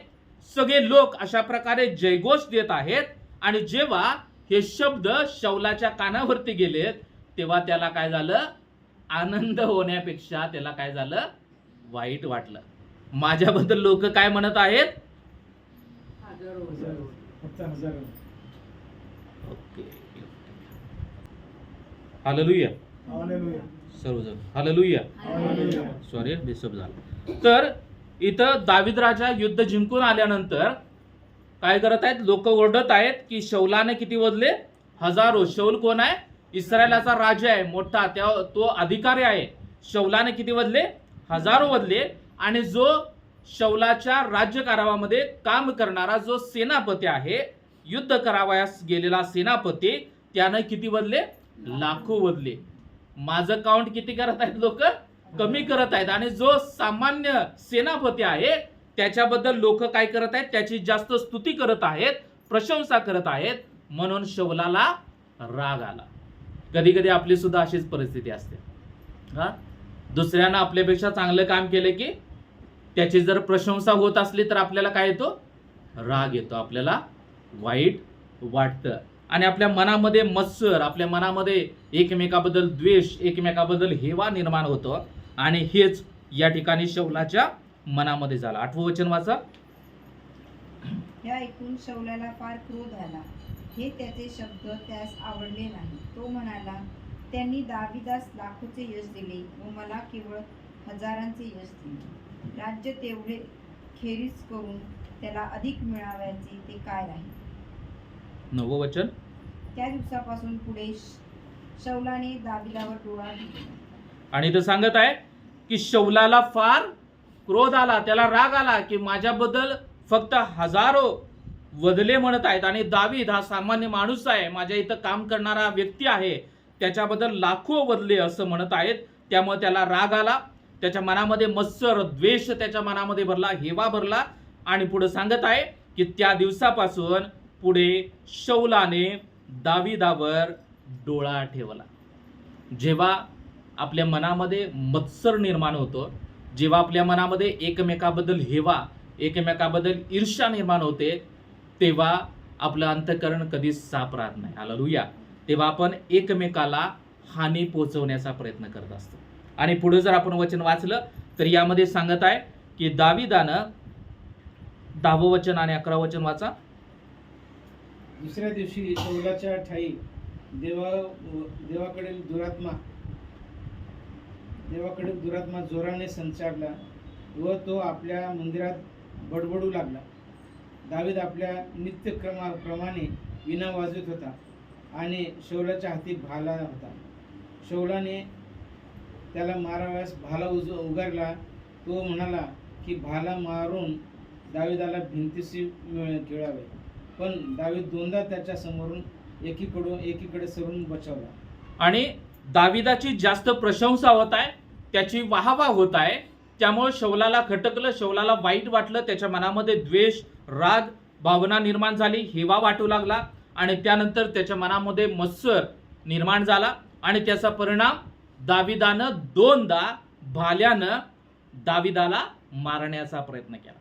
सगळे लोक अशा प्रकारे जयघोष देत आहेत. आणि जेव्हा हे शब्द शौलाच्या कानावरती गेलेत, तेव्हा त्याला काय झालं? आनंद होण्यापेक्षा त्याला काय झालं? वाईट वाटलं. माझ्याबद्दल लोक काय म्हणत आहेत? फक्त हजारो. Okay, hallelujah. हालेलुया. सर्वजण हालेलुया. हालेलुया. सॉरी, डिस्टर्ब झालं. तर इथं दावीद राजा युद्ध जिंकून आल्यानंतर काय करत आहेत? लोक ओरडत आहेत की शौलाने किती वधले? हजारो. शौल कोण आहे? इस्रायलाचा राजा आहे, मोठा, तो अधिकारी आहे. शौलाने किती वधले? हजारो वधले. आणि जो शौलाच्या राज्यकारभारामध्ये काम करणारा जो सेनापती आहे, युद्ध करावयास गेलेला सेनापती, त्यानं किती वधले? लाखो वधले. माझं काउंट किती करत आहेत लोक? कमी करत आहेत. आणि जो सामान्य सेनापती आहे त्याच्याबद्दल लोक काय करत आहेत? त्याची जास्त स्तुती करत आहेत, प्रशंसा करत आहेत. म्हणून शौलाला राग आला. कधी कधी आपली सुद्धा अशीच परिस्थिती असते. हा, दुसऱ्यांना आपल्यापेक्षा चांगलं काम केलं की त्याची जर प्रशंसा होत असली तर आपल्याला काय येतो? राग येतो, आपल्याला वाईट वाटतं. आणि आपल्या मनामध्ये मत्सर, आपल्या मनामध्ये एकमेकाबद्दल द्वेष, एकमेकाबद्दल हेवा निर्माण होतो. आणि हेच या ठिकाणी शौलाच्या मनामध्ये झालं. 8वं वचन वाचा. हे ऐकून शौलाला फार क्रोध आला. हे त्याचे शब्द त्यास आवडले नाही. तो म्हणाला, त्यांनी दाविदास लाखोचे यश दिले व मला केवळ हजारांचे यश दिले. राज्य तेवढे खेरीज करून त्याला अधिक मिळावायचे ते काय राहील. 9वं वचन. त्या दिवसापासून पुढे शौलाने दाविदावर डोळा ठेवला. आणि इथं सांगत आहे की शौलाला फार क्रोध आला, त्याला राग आला की माझ्याबद्दल फक्त हजारो वधले म्हणत आहेत, आणि दावीद हा सामान्य माणूस आहे, माझ्या इथं काम करणारा व्यक्ती आहे, त्याच्याबद्दल लाखो वधले असं म्हणत आहेत. त्यामुळे त्याला राग आला. त्याच्या मनामध्ये मत्सर, द्वेष त्याच्या मनामध्ये भरला, हेवा भरला. आणि पुढे सांगत आहे की त्या दिवसापासून पुढे शौलाने दाविदावर डोळा ठेवला. जेव्हा आपल्या मनामध्ये मत्सर निर्माण होतो, जेव्हा आपल्या मनामध्ये एकमेकाबद्दल हेवा, एकमेकाबद्दल ईर्ष्या निर्माण होते, तेव्हा आपलं अंतःकरण कधीच साफ राहत नाही. हालेलुया. तेव्हा आपण एकमेकाला हानी पोहोचवण्याचा प्रयत्न करत असतो. आणि पुढे जर आपण वचन वाचलं तर यामध्ये सांगत आहे की दाविदानं 10वं वचन आणि 11वं वचन वाचा. दुसऱ्या दिवशी शौलाच्या ठाई देवाकडे दुरात्मा जोराने संचारला व तो आपल्या मंदिरात बडबडू लागला. दावीद आपल्या नित्यक्रमाप्रमाणे विणा वाजवत होता आणि शौलाच्या हाती भाला होता. शौलाने त्याला माराव्यास भाला उगारला. तो म्हणाला की भाला मारून दाविदाला भिंतीशी खेळावे. पण दावीद दोनदा त्याच्या समोरून एकीकडे सरून बचावला. आणि दाविदाची जास्त प्रशंसा होत आहे, त्याची वाहवा होत आहे. त्यामुळे शौलाला खटकलं, शौलाला वाईट वाटलं, त्याच्या मनामध्ये द्वेष, राग भावना निर्माण झाली, हेवा वाटू लागला. आणि त्यानंतर त्याच्या मनामध्ये मत्सर निर्माण झाला. आणि त्याचा परिणाम दाविदानं 2दा भाल्यानं दाविदाला मारण्याचा प्रयत्न केला.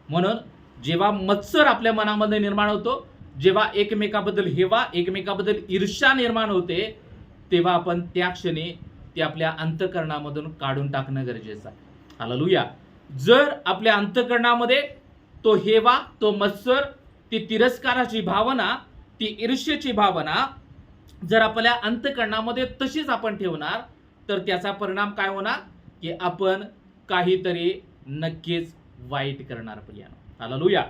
म्हणून जेव्हा मत्सर आपल्या मनामध्ये निर्माण होतो, जेव्हा एकमेकाबद्दल हेवा, एकमेकाबद्दल ईर्ष्या निर्माण होते, तेव्हा आपण त्या क्षणी ते आपल्या अंतःकरणामधून काढून टाकणं गरजेचं आहे. हालेलुया. जर आपल्या अंतःकरणामध्ये तो हेवा, तो मत्सर, ती तिरस्काराची भावना, ती ईर्ष्येची भावना जर आपल्या अंतःकरणामध्ये तशीच आपण ठेवणार तर त्याचा परिणाम काय होणार की आपण काहीतरी नक्कीच वाईट करणार. प्रियानो, हालेलुया.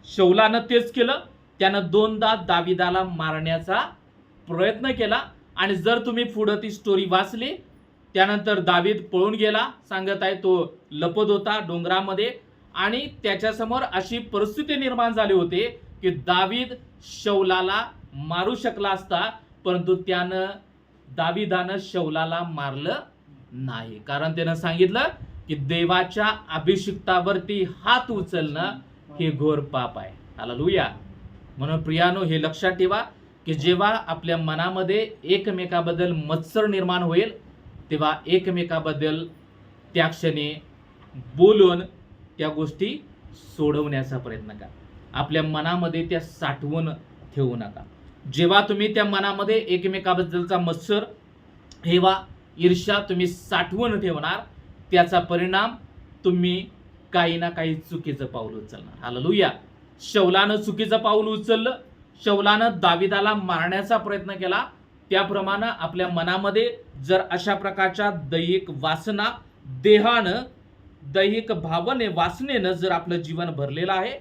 शौलानं तेच केलं. त्यानं 2दा दाविदाला मारण्याचा प्रयत्न केला. आणि जर तुम्ही पुढं ती स्टोरी वाचली, त्यानंतर दावीद पळून गेला, सांगत आहे तो लपत होता डोंगरामध्ये, आणि त्याच्यासमोर अशी परिस्थिती निर्माण झाली होती की दावीद शौलाला मारू शकला असता, परंतु दाविदानं शौलाला मारलं नाही. कारण त्यानं सांगितलं की देवाच्या अभिषिक्तावरती हात उचलणं हे घोर पाप आहे. हालेलुया. म्हणून प्रियानो, हे लक्षात ठेवा की जेव्हा आपल्या मनामध्ये एकमेकाबद्दल मत्सर निर्माण होईल, तेव्हा एकमेकाबद्दल त्या क्षणी बोलून त्या गोष्टी सोडवण्याचा प्रयत्न करा. आपल्या मनामध्ये त्या साठवून ठेवू नका. जेव्हा तुम्ही त्या मनामध्ये एकमेकाबद्दलचा मत्सर, हेवा, ईर्ष्या तुम्ही साठवून ठेवणार, त्याचा परिणाम तुम्ही काही ना काही चुकीचं पाऊल उचलणार. हालेलुया. शौलानं चुकीचं पाऊल उचललं. शौलानं दाविदाला मारण्याचा प्रयत्न केला. त्याप्रमाणे आपल्या मनामध्ये जर अशा प्रकारच्या दैहिक वासना, देहानं, दैहिक भावने, वासनेनं जर आपलं जीवन भरलेलं आहे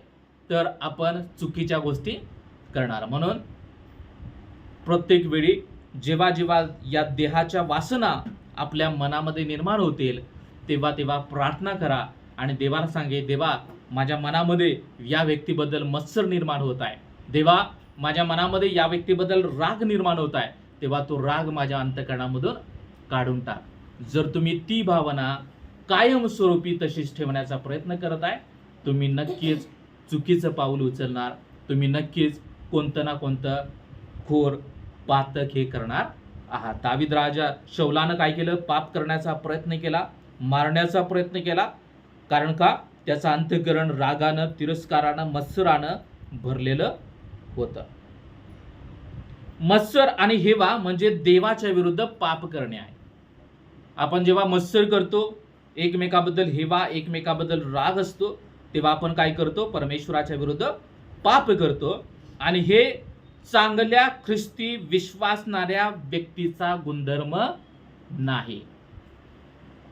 तर आपण चुकीच्या गोष्टी करणार. म्हणून प्रत्येक वेळी जेव्हा जेव्हा या देहाच्या वासना आपल्या मनामध्ये निर्माण होतील, तेव्हा तेव्हा प्रार्थना करा आणि देवाला सांगे, देवा, माझ्या मनामध्ये या व्यक्तीबद्दल मत्सर निर्माण होत आहे, देवा, माझ्या मनामध्ये या व्यक्तीबद्दल राग निर्माण होत आहे, तेव्हा तो राग माझ्या अंतःकरणामधून काढून टाक. जर तुम्ही ती भावना कायमस्वरूपी तशीच ठेवण्याचा प्रयत्न करत आहे, तुम्ही नक्कीच चुकीचं पाऊल उचलणार. तुम्ही नक्कीच कोणतं ना कोणतं खोर पातक हे करणार आहात. दावीद राजा शौलानं काय केलं? पाप करण्याचा प्रयत्न केला, मारण्याचा प्रयत्न केला. कारण का? त्याचं अंतःकरण रागानं, तिरस्कारानं, मत्सरानं भरलेलं होतं. मत्सर आणि हेवा म्हणजे देवाच्या विरुद्ध पाप करणे आहे. आपण जेव्हा मत्सर करतो, एकमेकाबद्दल हेवा, एकमेकाबद्दल राग असतो, तेव्हा आपण काय करतो? परमेश्वराच्या विरुद्ध पाप करतो. आणि हे चांगल्या ख्रिस्ती विश्वासणाऱ्या व्यक्तीचा गुणधर्म नाही.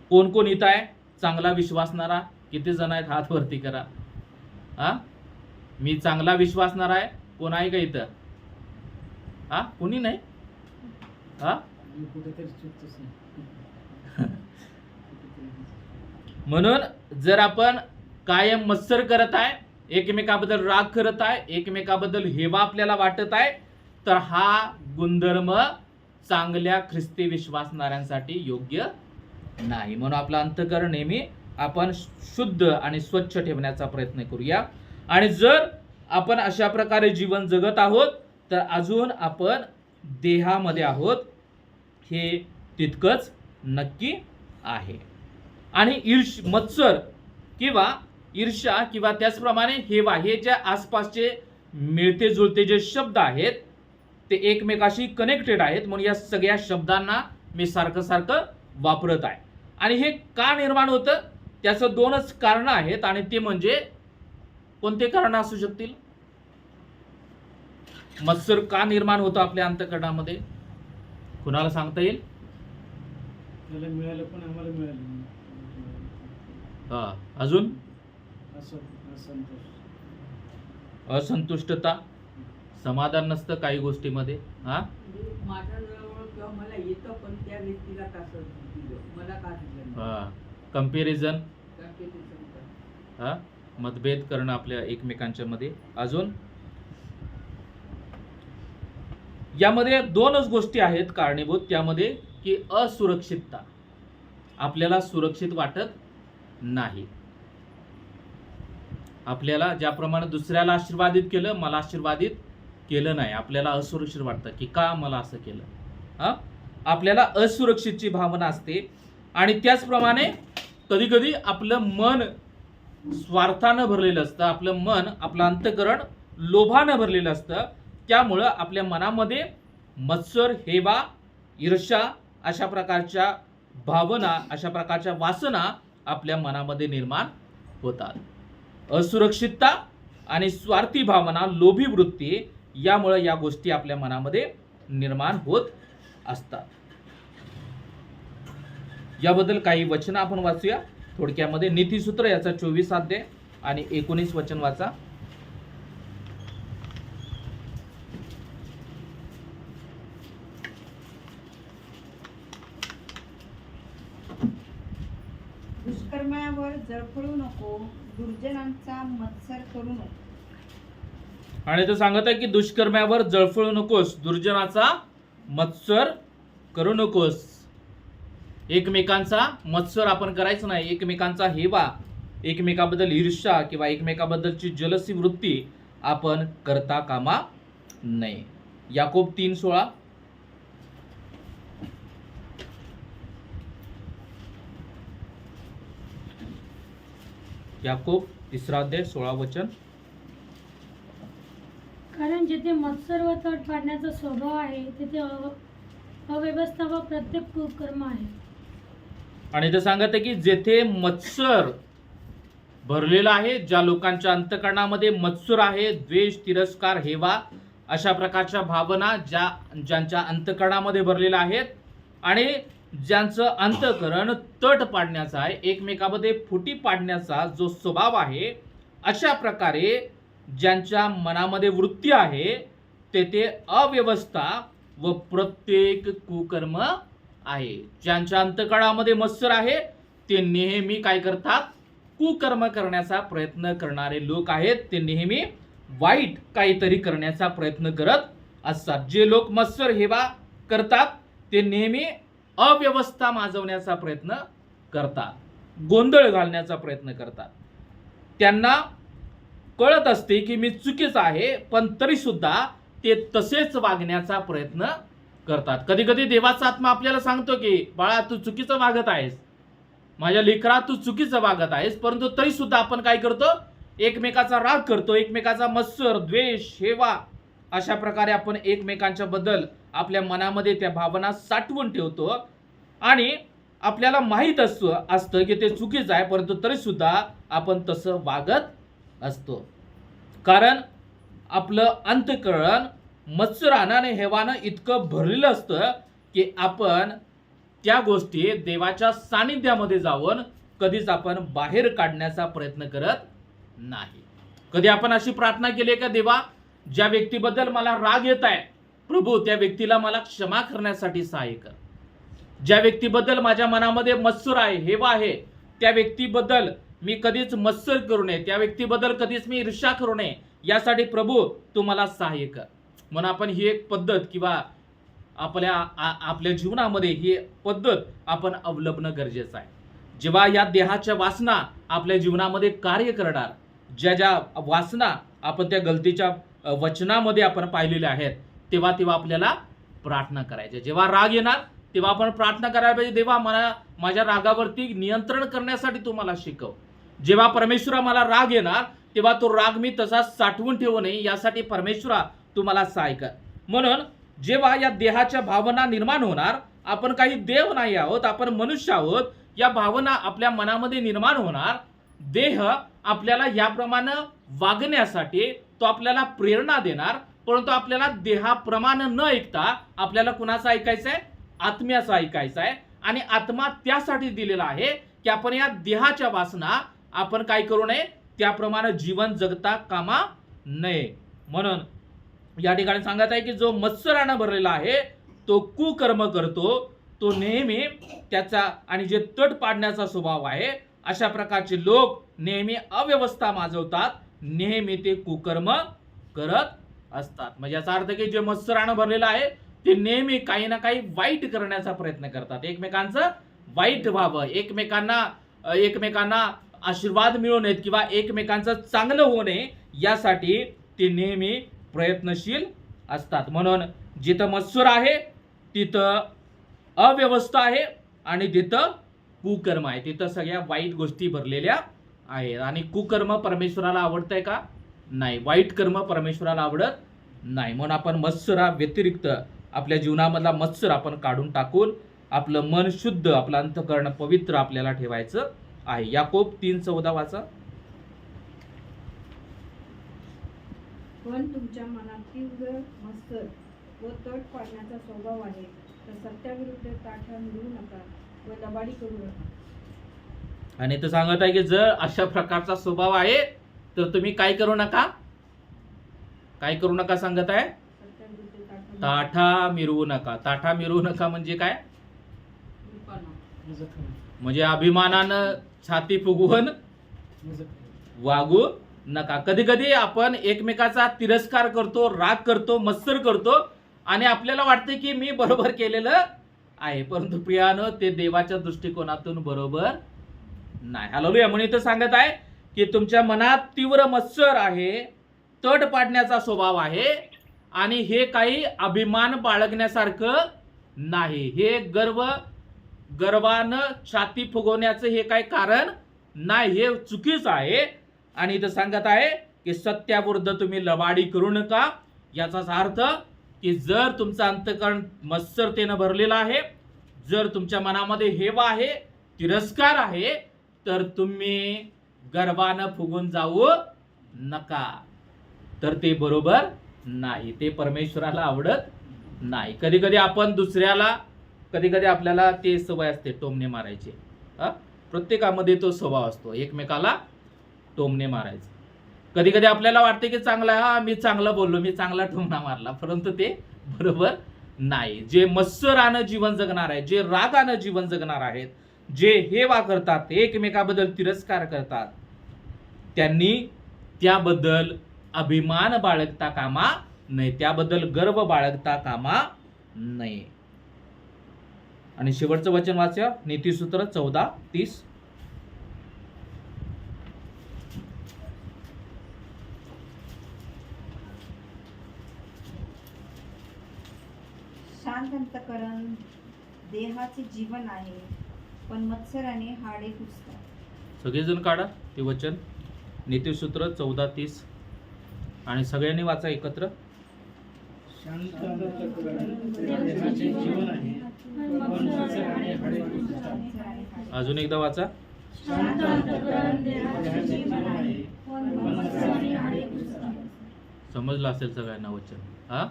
कोण कोण इथं आहे चांगला विश्वासणारा? किती जण आहेत? हात वरती करा. हा, मी चांगला विश्वासणारा आहे. कोण आहे का इथं? हा, कोणी नाही? हा, कुठेतरी चुकतोच नाही. म्हणून जर आपण कायम मत्सर करत आहे, एकमेकाबद्दल राग करत आहे, एकमेकाबद्दल हेवा आपल्याला वाटत आहे, तर हा गुणधर्म चांगल्या ख्रिस्ती विश्वासणाऱ्यांसाठी योग्य नाही. म्हणून आपलं अंतःकरण नेहमी आपण शुद्ध आणि स्वच्छ ठेवण्याचा प्रयत्न करूया. आणि जर आपण अशा प्रकारे जीवन जगत आहोत तर अजून आपण देहामध्ये आहोत हे तितकंच नक्की आहे. आणि मत्सर किंवा ईर्ष्या किंवा त्याचप्रमाणे हेवा हे जे आसपासचे मिळते जुळते जे शब्द आहेत ते एकमेकाशी कनेक्टेड आहेत. म्हणून या सगळ्या शब्दांना मी सारखं वापरत आहे. आणि हे का निर्माण होतं? त्याचं दोनच कारणं आहेत. आणि ते म्हणजे कोणते कारण असू शकतील? मत्सर का निर्माण होतं आपल्या अंतःकरणामध्ये? कुणाला सांगता येईल? त्याला मिळालं पण आम्हाला मिळालं नाही. हा, अजून असंतुष्टता, समाधान नसतं काही गोष्टीमध्ये. हा, माझ्या जवळ किंवा मला येतं पण त्या व्यक्तीला कसं दिलं, मला का दिलं नाही. हा, कंपॅरिझन, Comparison कर. हा, मतभेद करणं आपल्या एकमेकांच्या मध्ये. अजून यामध्ये दोनच गोष्टी आहेत कारणीभूत त्यामध्ये, की असुरक्षितता. आपल्याला सुरक्षित वाटत नाही. आपल्याला ज्याप्रमाणे दुसऱ्याला आशीर्वादित केलं, मला आशीर्वादित केलं नाही, आपल्याला असुरक्षित वाटतं की का मला असं केलं. हा, आपल्याला असुरक्षितची भावना असते. आणि त्याचप्रमाणे कधी कधी आपलं मन स्वार्थानं भरलेलं असतं, आपलं मन, आपलं अंतःकरण लोभानं भरलेलं असतं. त्यामुळं आपल्या मनामध्ये मत्सर, हेवा, ईर्ष्या अशा प्रकारच्या भावना, अशा प्रकारच्या वासना आपल्या मनामध्ये निर्माण होतात. असुरक्षितता आणि स्वार्थी भावना, लोभी वृत्ती, यामुळे या गोष्टी आपल्या मनामध्ये निर्माण होत असतात. याबद्दल काही वचन आपण वाचूया थोडक्यामध्ये. नीतिसूत्र याचा 24 अध्याय आणि 19 वचन वाचा. दुष्कर्मावर जळफळू नको, दुर्जनांचा मत्सर करू नको. आणि तो सांगत आहे की दुष्कर्म्यावर जळफळू नकोस, दुर्जनाचा मत्सर करू नकोस. एकमेकांचा मत्सर आपण करायचं नाही. एकमेकांचा हेवा, एकमेकाबद्दल ईर्ष्या किंवा एकमेकाबद्दलची जलसी वृत्ती आपण करता कामा नये. याकोब 3:16. याकोब 3 अध्याय 16 वचन. कारण जिथे मत्सर व तट पाडण्याचा स्वभाव आहे तिथे अव्यवस्था व प्रत्येक कुकर्म आहे. आणि ते सांगत आहे की जेथे मत्सर भरलेला आहे, ज्या लोकांच्या अंतःकरणामध्ये मत्सर आहे, द्वेष, तिरस्कार, हेवा अशा प्रकारच्या भावना ज्यांच्या अंतःकरणामध्ये भरलेल्या आहेत आणि ज्यांचं अंतःकरण तट पाडण्याचा आहे, एकमेकामध्ये फुटी पाडण्याचा जो स्वभाव आहे, अशा प्रकारे ज्यांच्या मनामध्ये वृत्ती आहे तेथे अव्यवस्था व प्रत्येक कुकर्म आहे. ज्यांच्या अंतःकरणामध्ये मत्सर आहे ते नेहमी काय करतात? कुकर्म करण्याचा प्रयत्न करणारे लोक आहेत. ते नेहमी वाईट काहीतरी करण्याचा प्रयत्न करत असतात. जे लोक मत्सर हेवा करतात ते नेहमी अव्यवस्था माजवण्याचा प्रयत्न करतात, गोंधळ घालण्याचा प्रयत्न करतात. त्यांना कळत असते की मी चुकीचं आहे, पण तरी सुद्धा ते तसेच वागण्याचा प्रयत्न करतात. कधी कधी देवाचा आत्मा आपल्याला सांगतो की बाळा तू चुकीचं वागत आहेस, माझ्या लेकरा तू चुकीचं वागत आहेस, परंतु तरी सुद्धा आपण काय करतो? एकमेकाचा राग करतो, एकमेकाचा मत्सर, द्वेष, हेवा अशा प्रकारे आपण एकमेकांच्या बद्दल आपल्या मनामध्ये त्या भावना साठवून ठेवतो आणि आपल्याला माहीत असतं की ते चुकीचं आहे, परंतु तरी सुद्धा आपण तसं वागत असतो. कारण आपलं अंतःकरण मत्सरानं आणि हेवानं इतकं भरलेलं असतं की आपण त्या गोष्टी देवाच्या सानिध्यामध्ये जाऊन कधीच आपण बाहेर काढण्याचा प्रयत्न करत नाही. कधी आपण अशी प्रार्थना केली का, देवा ज्या व्यक्तीबद्दल मला राग येत आहे प्रभू त्या व्यक्तीला मला क्षमा करण्यासाठी सहाय्य कर. ज्या व्यक्तीबद्दल माझ्या मनामध्ये मत्सर आहे, हेवा आहे, त्या व्यक्तीबद्दल मी कधीच मत्सर करू नये, त्या व्यक्तीबद्दल कधीच मी ईर्ष्या करू नये, यासाठी प्रभू तू मला सहाय्य कर. म्हणून आपण ही एक पद्धत किंवा आपल्या जीवनामध्ये ही पद्धत आपण अवलंबणं गरजेचं आहे. जेव्हा या देहाच्या वासना आपल्या जीवनामध्ये कार्य करणार, ज्या वासना आपण त्या गलतीच्या वचनामध्ये आपण पाहिलेल्या आहेत, तेव्हा आपल्याला प्रार्थना करायची. जेव्हा राग येणार तेव्हा आपण प्रार्थना करायला पाहिजे, देवा मला माझ्या रागावरती नियंत्रण करण्यासाठी तू मला शिकव. जेव्हा परमेश्वरा मला राग येणार तेव्हा तो राग मी तसाच साठवून ठेवू नये, यासाठी परमेश्वरा तू मला सहाय्य कर. म्हणून जेव्हा या देहाच्या भावना निर्माण होणार, आपण काही देव नाही आहोत, आपण मनुष्य आहोत, या भावना आपल्या मनामध्ये निर्माण होणार. देह आपल्याला याप्रमाणे वागण्यासाठी तो आपल्याला प्रेरणा देणार, परंतु आपल्याला देहाप्रमाणे न ऐकता आपल्याला कुणाचं ऐकायचं आहे? आत्म्याचं ऐकायचं आहे. आणि आत्मा त्यासाठी दिलेला आहे की आपण या देहाच्या वासना आपण काय करू नये, त्याप्रमाणे जीवन जगता कामा नये. म्हणून या ठिकाणी सांगत आहे की जो मत्सरानं भरलेला आहे तो कुकर्म करतो, तो नेहमी त्याचा आणि जे तट पाडण्याचा स्वभाव आहे, अशा प्रकारचे लोक नेहमी अव्यवस्था माजवतात, नेहमी ते कुकर्म करत असतात. म्हणजे याचा अर्थ की जे मत्सरानं भरलेलं आहे ते नेहमी काही ना काही वाईट करण्याचा प्रयत्न करतात, एकमेकांचं वाईट व्हावं, एकमेकांना आशीर्वाद मिळू नयेत किंवा एकमेकांचं चांगलं होऊ नये, यासाठी ते नेहमी प्रयत्नशील असतात. म्हणून जिथं मत्सर आहे तिथं अव्यवस्था आहे आणि जिथं कुकर्म आहे तिथं सगळ्या वाईट गोष्टी भरलेल्या आहेत. आणि कुकर्म परमेश्वराला आवडतंय का? नाही. वाईट कर्म परमेश्वराला आवडत नाही. म्हणून आपण मत्सरा व्यतिरिक्त आपल्या जीवनामधला मत्सर आपण काढून टाकून आपलं मन शुद्ध, आपलं अंतःकरण पवित्र आपल्याला ठेवायचं आहे. याकोब 3:14 वाचा. पण तुमच्या मनात तीव्र मत्सर व तट पाडण्याचा स्वभाव आहे, तर सत्याविरुद्ध ताठा मिळवू नका व लबाडी करू नका. आणि तो सांगत आहे की जर अशा प्रकारचा स्वभाव आहे तर तुम्ही काय करू नका, काय करू नका सांगत आहे, सत्याविरुद्ध ताठा मिरवू नका. ताठा मिरवू नका म्हणजे काय, म्हणजे अभिमानानं छाती फुगवून वागू नका. कधी कधी आपण एकमेकाचा तिरस्कार करतो, राग करतो, मत्सर करतो आणि आपल्याला वाटते की मी बरोबर केलेलं आहे, परंतु प्रियानं ते देवाच्या दृष्टिकोनातून बरोबर नाही. हालेलुया. म्हणून इथं सांगत आहे की तुमच्या मनात तीव्र मत्सर आहे, तट पाडण्याचा स्वभाव आहे आणि हे काही अभिमान बाळगण्यासारखं नाही. हे गर्वानं छाती फुगवण्याचं हे काही कारण नाही, हे चुकीचं आहे. आणि इथं सांगत आहे की सत्याविरुद्ध तुम्ही लबाडी करू नका. याचाच अर्थ की जर तुमचं अंतःकरण मत्सरतेनं भरलेलं आहे, जर तुमच्या मनामध्ये हेवा आहे, तिरस्कार आहे, तर तुम्ही गर्वानं फुगून जाऊ नका. तर ते बरोबर नाही, ते परमेश्वराला आवडत नाही. कधी कधी आपण दुसऱ्याला, कधी कधी आपल्याला ते सवय असते टोमणे मारायचे. प्रत्येकामध्ये तो स्वभाव असतो, एकमेकाला टोमणे मारायचे. कधी कधी आपल्याला वाटते की चांगला आहे, मी चांगलं बोललो, मी चांगला टोमणा मारला, परंतु ते बरोबर नाही. जे मत्सरानं जीवन जगणार आहे, जे रागानं जीवन जगणार आहेत, जे हेवा करतात, एकमेकाबद्दल तिरस्कार करतात, त्यांनी त्याबद्दल अभिमान बाळगता कामा नये, त्याबद्दल गर्व बाळगता कामा नये. आणि शेवटचं वचन वाचा, नीतिसूत्र 14:30. शांत अंतःकरण देहाचे जीवन आहे, पण मत्सराने हाडे कुचतात. सगळेजण काढा ते वचन, नीतिसूत्र 14:30 आणि सगळ्यांनी वाचा एकत्र. शांत अंतःकरण देहाचे जीवन आहे, पण मत्सराने हाडे कुचतात. अजून एकदा वाचा. शांत अंतःकरण देहाचे जीवन आहे, पण मत्सराने हाडे कुचतात. समजलं असेल सगळ्यांना वचन. हा,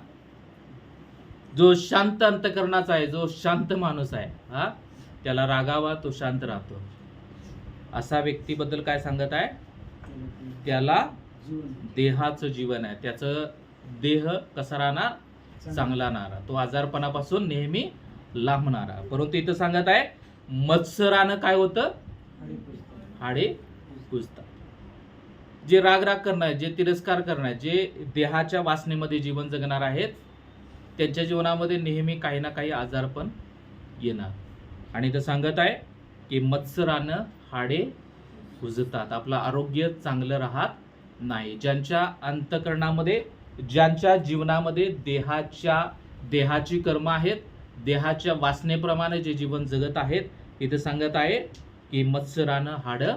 जो शांत अंतःकरणाचा आहे, जो शांत माणूस आहे, हा, त्याला रागावा तो शांत राहतो. असा व्यक्तीबद्दल काय सांगत आहे, त्याला देहाचं जीवन आहे, त्याचं देह कसा राहणार, चांगला राहणार, तो आजारपणापासून नेहमी लांबणारा. परंतु इथं सांगत आहे मत्सरानं काय होतं, हाडे कुजतात. जे राग करणार, जे तिरस्कार करणार, जे देहाच्या वासनेमध्ये जीवन जगणार आहेत, त्यांच्या जीवनामध्ये नेहमी काही ना काही आजारपण येणार. आणि इथं सांगत आहे की मत्सरानं हाडे कुजतात, आपलं आरोग्य चांगलं राहत नाही. ज्यांच्या अंतःकरणामध्ये, ज्यांच्या जीवनामध्ये देहाची कर्म आहेत, देहाच्या वासनेप्रमाणे जे जीवन जगत आहेत, इथं सांगत आहे की मत्सरानं हाडं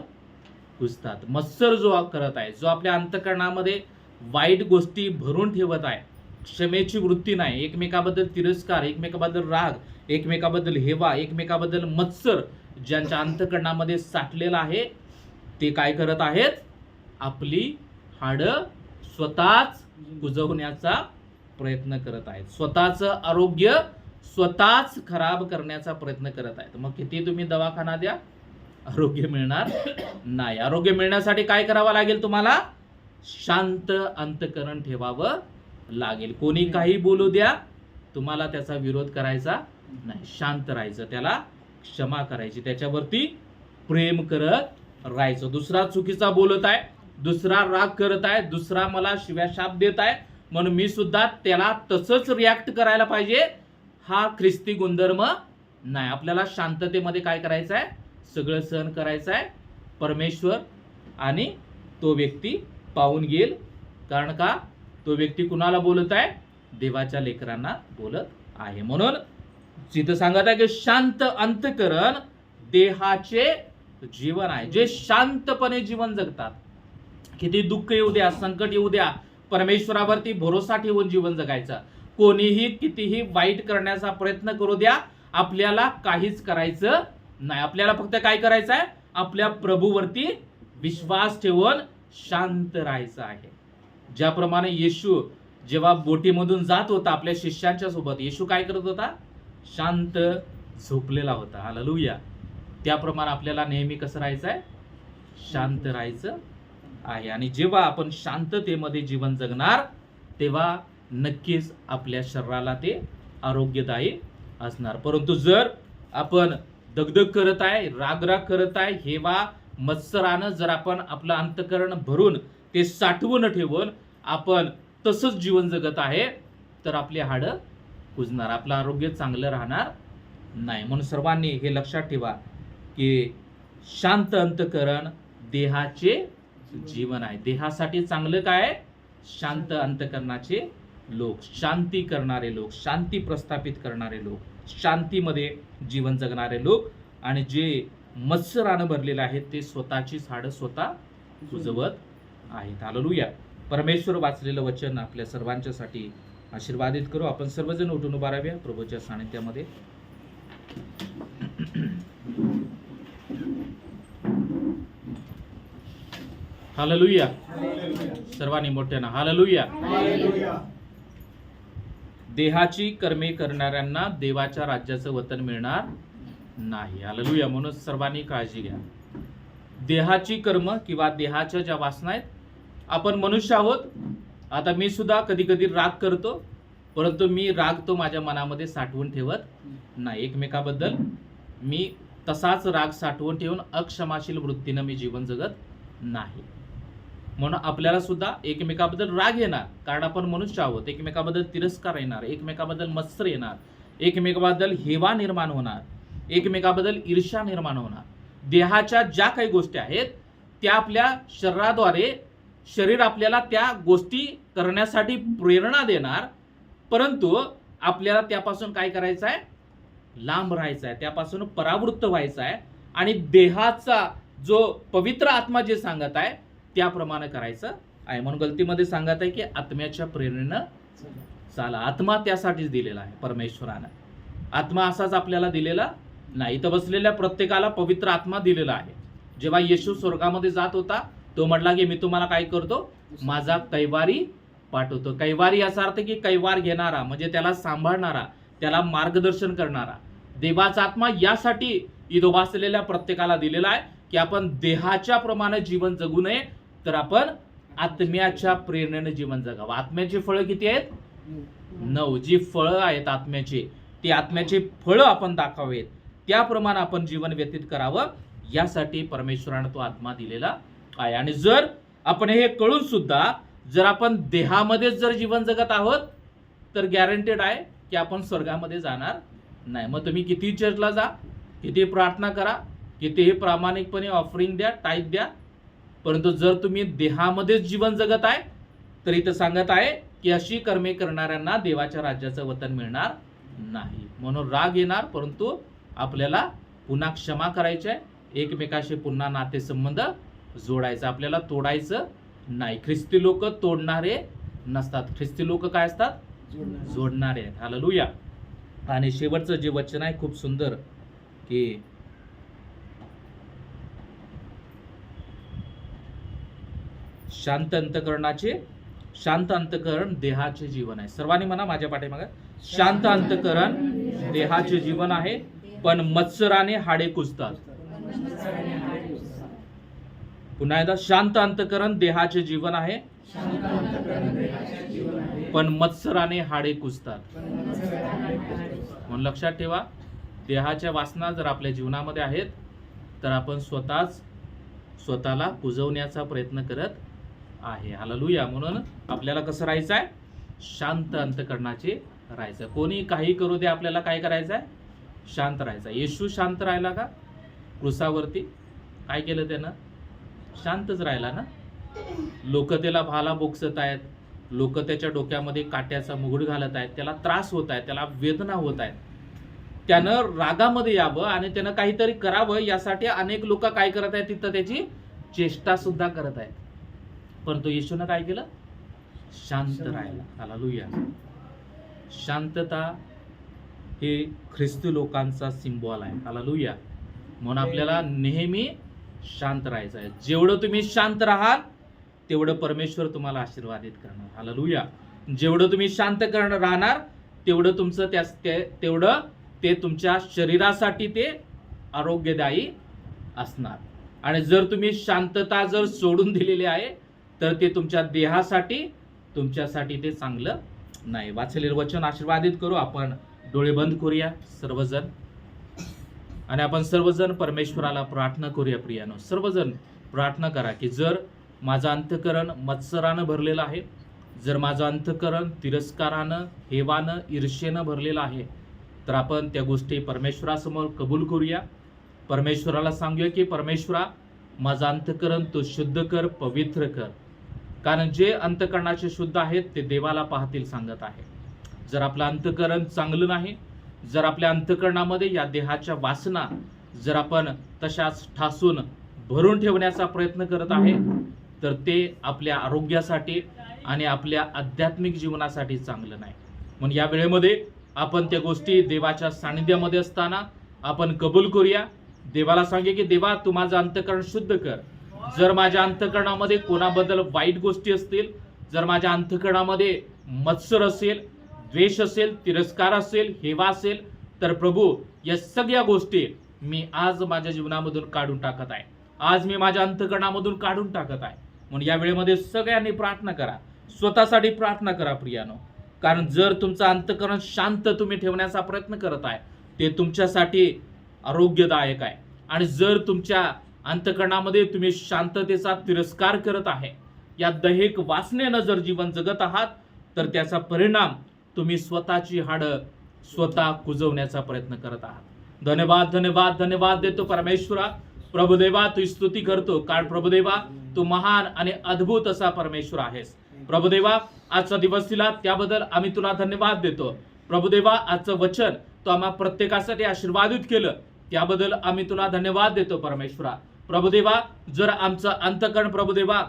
कुजतात. मत्सर जो करत आहे, जो आपल्या अंतःकरणामध्ये वाईट गोष्टी भरून ठेवत आहे, क्षमेची वृत्ती नाही, एकमेकाबद्दल तिरस्कार, एकमेकाबद्दल राग, एकमेकाबद्दल हेवा, एकमेकाबद्दल मत्सर ज्यांच्या अंतःकरणामध्ये साठलेला आहे, ते काय करत आहेत, आपली हाडं स्वतःच कुजवण्याचा प्रयत्न करत आहेत, स्वतःचं आरोग्य स्वतःच खराब करण्याचा प्रयत्न करत आहेत. मग किती तुम्ही दवाखाना द्या, आरोग्य मिळणार नाही. आरोग्य मिळण्यासाठी काय करावं लागेल, तुम्हाला शांत अंतःकरण ठेवावं लागेल. कोणी काही बोलू द्या, तुम्हाला त्याचा विरोध करायचा नाही, शांत राहायचं, त्याला क्षमा करायची, त्याच्यावरती प्रेम करत राहायचं. दुसरा चुकीचा बोलत आहे, दुसरा राग करत आहे, दुसरा मला शिव्याशाप देत आहे, म्हणून मी सुद्धा त्याला तसंच रिॲक्ट करायला पाहिजे, हा ख्रिस्ती गुणधर्म नाही. आपल्याला शांततेमध्ये काय करायचं आहे, सगळं सहन करायचं आहे. परमेश्वर आणि तो व्यक्ती पाहून घेईल, कारण का तो व्यक्ती कुणाला बोलत आहे, देवाच्या लेकरांना बोलत आहे. म्हणून जिथं सांगत आहे की शांत अंतःकरण देहाचे जीवन आहे. जे शांतपणे जीवन जगतात, किती दुःख येऊ द्या, संकट येऊ द्या, परमेश्वरावरती भरोसा ठेवून जीवन जगायचं. कोणीही कितीही वाईट करण्याचा प्रयत्न करू द्या, आपल्याला काहीच करायचं नाही. आपल्याला फक्त काय करायचं आहे, आपल्या प्रभूवरती विश्वास ठेवून शांत राहायचं आहे. ज्याप्रमाणे येशू जेव्हा बोटीमधून जात होता आपल्या शिष्यांच्या सोबत, येशू काय करत होता? शांत झोपलेला होता. हालेलुया. त्याप्रमाणे आपल्याला नेहमी कसं राहायचं आहे? शांत राहायचं आहे. आणि जेव्हा आपण शांततेमध्ये जीवन जगणार तेव्हा नक्कीच आपल्या शरीराला ते आरोग्यदायी असणार. परंतु जर आपण दगदग करत आहे, रागराग करत आहे, हेवा मत्सरानं जर आपण आपलं अंतःकरण भरून ते साठवून ठेवून आपण तसंच जीवन जगत आहे तर आपली हाडं कुजणार, आपलं आरोग्य चांगलं राहणार नाही. म्हणून सर्वांनी हे लक्षात ठेवा की शांत अंतःकरण देहाचे जीवन आहे. देहासाठी चांगलं काय आहे? शांत अंतःकरणाचे लोक, शांती करणारे लोक, शांती प्रस्थापित करणारे लोक, शांतीमध्ये जीवन जगणारे लोक. आणि जे मत्सरानं भरलेले आहेत ते स्वतःचीच हाडं स्वतः कुजवत आहेत. हालेलुया. परमेश्वर वाचलेलं वचन आपल्या सर्वांच्यासाठी आशीर्वादित करू. आपण सर्वजण उठून उभा राहूया प्रभूच्या सानिध्यामध्ये. हालेलुया. सर्वांनी मोठ्यानं हालेलुया. देहाची कर्मे करणाऱ्यांना देवाच्या राज्याचं वतन मिळणार नाही. हालेलुया. म्हणून सर्वांनी काळजी घ्या. देहाची कर्म किंवा देहाच्या ज्या वासना आहेत, आपण मनुष्य आहोत. आता मी सुद्धा कधी कधी राग करतो, परंतु मी राग तो माझ्या मनामध्ये साठवून ठेवत नाही. एकमेकाबद्दल मी तसाच राग साठवून ठेवून अक्षमाशील वृत्तीनं मी जीवन जगत नाही. म्हणून आपल्याला सुद्धा एकमेकाबद्दल राग येणार, कारण आपण मनुष्य आहोत. एकमेकाबद्दल तिरस्कार येणार, एकमेकाबद्दल मत्सर येणार, एकमेकाबद्दल हेवा निर्माण होणार, एकमेकाबद्दल ईर्ष्या निर्माण होणार. देहाच्या ज्या काही गोष्टी आहेत त्या आपल्या शरीराद्वारे शरीर आपल्याला त्या गोष्टी करण्यासाठी प्रेरणा देणार, परंतु आपल्याला त्यापासून काय करायचं आहे? लांब राहायचं आहे, त्यापासून परावृत्त व्हायचं आहे. आणि देहाचा जो पवित्र आत्मा जे सांगत आहे त्याप्रमाणे करायचं आहे. म्हणून गलतीमध्ये सांगत आहे की आत्म्याच्या प्रेरणेनं चाला. आत्मा त्यासाठीच दिलेला आहे परमेश्वरानं. आत्मा असाच आपल्याला दिलेला नाही. इथं बसलेल्या प्रत्येकाला पवित्र आत्मा दिलेला आहे. जेव्हा येशू स्वर्गामध्ये जात होता तो म्हटला की मी तुम्हाला काय करतो? माझा कैवारी पाठवतो. कैवारी याचा अर्थ की कैवार घेणारा, म्हणजे त्याला सांभाळणारा, त्याला मार्गदर्शन करणारा. देवाचा आत्मा यासाठी इथं बसलेल्या प्रत्येकाला दिलेला आहे की आपण देहाच्या प्रमाणे जीवन जगू नये, तर आपण आत्म्याच्या प्रेरणेने जीवन जगावं. आत्म्याची फळं किती आहेत? 9. जी फळं आहेत आत्म्याची, ती आत्म्याची फळं आपण दाखवावेत, त्याप्रमाणे आपण जीवन व्यतीत करावं. यासाठी परमेश्वराने तो आत्मा दिलेला आहे. आणि जर आपण हे कळून सुद्धा जर आपण देहामध्येच जर जीवन जगत आहोत तर गॅरंटेड आहे की आपण स्वर्गामध्ये जाणार नाही. मग तुम्ही किती चर्चला जा, किती प्रार्थना करा, कितीही प्रामाणिकपणे ऑफरिंग द्या, टाईप द्या, परंतु जर तुम्ही देहामध्येच जीवन जगत आहे तर इथं सांगत आहे की अशी कर्मे करणाऱ्यांना देवाच्या राज्याचं वतन मिळणार नाही. म्हणून राग येणार, परंतु आपल्याला पुन्हा क्षमा करायची आहे. एकमेकाशी पुन्हा नातेसंबंध जोडायचं, आपल्याला तोडायचं नाही. ख्रिस्ती लोक तोडणारे नसतात, ख्रिस्ती लोक काय असतात? जोडणारे आहेत. हालेलुया. आणि शेवटचं जे वचन आहे खूप सुंदर की शांत अंतःकरण देहाचे जीवन आहे. सर्वांनी म्हणा माझ्या पाठीमागे, शांत अंतःकरण देहाचे जीवन आहे, पण मत्सराने हाडे कुजतात. पुन्हा एकदा, शांत अंतःकरण देहाचे जीवन आहे, पण मत्सराने हाडे कुजतात. म्हणून लक्षात ठेवा, देहाच्या वासना जर आपल्या जीवनामध्ये आहेत तर आपण स्वतःला कुजवण्याचा प्रयत्न करत आहे. हालेलुया. म्हणून आपल्याला कसं राहायचं आहे? शांत अंतःकरणाचे राहायचं. कोणी काही करू दे, आपल्याला काय करायचं आहे? शांत राहायचं. येशू शांत राहिला का? क्रुसावरती काय केलं त्यानं? शांतच राहिला ना. लोक त्याला भाला बोक्सत आहेत, लोक त्याच्या डोक्यामध्ये काट्याचा मुकुट घालत आहेत, त्याला त्रास होत आहे, त्याला वेदना होत आहेत. त्यानं रागामध्ये यावं आणि त्यानं काहीतरी करावं यासाठी अनेक लोक काय करत आहेत? तिथं त्याची चेष्टा सुद्धा करत आहेत. परंतु येशूनं काय केलं? शांत राहिला. हालेलुया. शांतता हे ख्रिस्ती लोकांचा सिम्बॉल आहे. हालेलुया. म्हणून आपल्याला नेहमी शांत राहायचं आहे. जेवढं तुम्ही शांत राहाल तेवढं परमेश्वर तुम्हाला आशीर्वादित करणार. हालेलुया. जेवढं तुम्ही शांत राहणार तेवढं तुमचं तेवढं ते तुमच्या शरीरासाठी ते आरोग्यदायी असणार. आणि जर तुम्ही शांतता जर सोडून दिलेली आहे तर ते तुमच्या देहासाठी तुमच्यासाठी ते चांगलं नाही. वाचलेलं वचन आशीर्वादित करू. आपण डोळे बंद करूया सर्वजण आणि आपण सर्वजण परमेश्वराला प्रार्थना करूया. प्रियानो, सर्वजण प्रार्थना करा की जर माझं अंतःकरण मत्सरानं भरलेलं आहे, जर माझं अंतःकरण तिरस्कारानं, हेवानं, ईर्ष्येनं भरलेलं आहे, तर आपण त्या गोष्टी परमेश्वरासमोर कबूल करूया. परमेश्वराला सांगूया की परमेश्वरा, माझं अंतःकरण तू शुद्ध कर, पवित्र कर. कारण जे अंतःकरणाचे शुद्ध आहेत ते देवाला पाहतील सांगत आहे. जर आपलं अंतःकरण चांगलं नाही, जर आपल्या अंतःकरणामध्ये या देहाच्या वासना जर आपण तशाच ठासून भरून ठेवण्याचा प्रयत्न करत आहे, तर ते आपल्या आरोग्यासाठी आणि आपल्या आध्यात्मिक जीवनासाठी चांगलं नाही. म्हणून या वेळेमध्ये आपण त्या गोष्टी देवाच्या सानिध्यामध्ये असताना आपण कबूल करूया. देवाला सांगे की देवा, तू माझं अंतःकरण शुद्ध कर. जर माझ्या अंतःकरणामध्ये कोणाबद्दल वाईट गोष्टी असतील, जर माझ्या अंतःकरणामध्ये मत्सर असेल, द्वेष असेल, तिरस्कार असेल, हेवा असेल, तर प्रभू या सगळ्या गोष्टी मी आज माझ्या जीवनामधून काढून टाकत आहे. आज मी माझ्या अंतःकरणामधून काढून टाकत आहे. म्हणून या वेळेमध्ये सगळ्यांनी प्रार्थना करा, स्वतःसाठी प्रार्थना करा प्रियानो. कारण जर तुमचं अंतःकरण शांत तुम्ही ठेवण्याचा प्रयत्न करत आहे, ते तुमच्यासाठी आरोग्यदायक आहे. आणि जर तुमच्या अंतःकरणामध्ये तुम्ही शांततेचा तिरस्कार करत आहे, या दैहिक वासनेनं जर जीवन जगत आहात, तर त्याचा परिणाम तुम्ही स्वतःची हाडं स्वतः कुजवण्याचा प्रयत्न करत आहात. धन्यवाद धन्यवाद धन्यवाद देतो परमेश्वरा. प्रभुदेवा, तू स्तुती करतो. कारण प्रभुदेवा, तू महान आणि अद्भुत असा परमेश्वर आहेस. प्रभुदेवा, आजचा दिवस दिला त्याबद्दल आम्ही तुला धन्यवाद देतो. प्रभुदेवा, आजचं वचन तू आम्हा प्रत्येकासाठी आशीर्वादित केलं त्याबद्दल आम्ही तुला धन्यवाद देतो परमेश्वरा. प्रभुदेवा, जर आमचं अंतःकरण प्रभुदेवा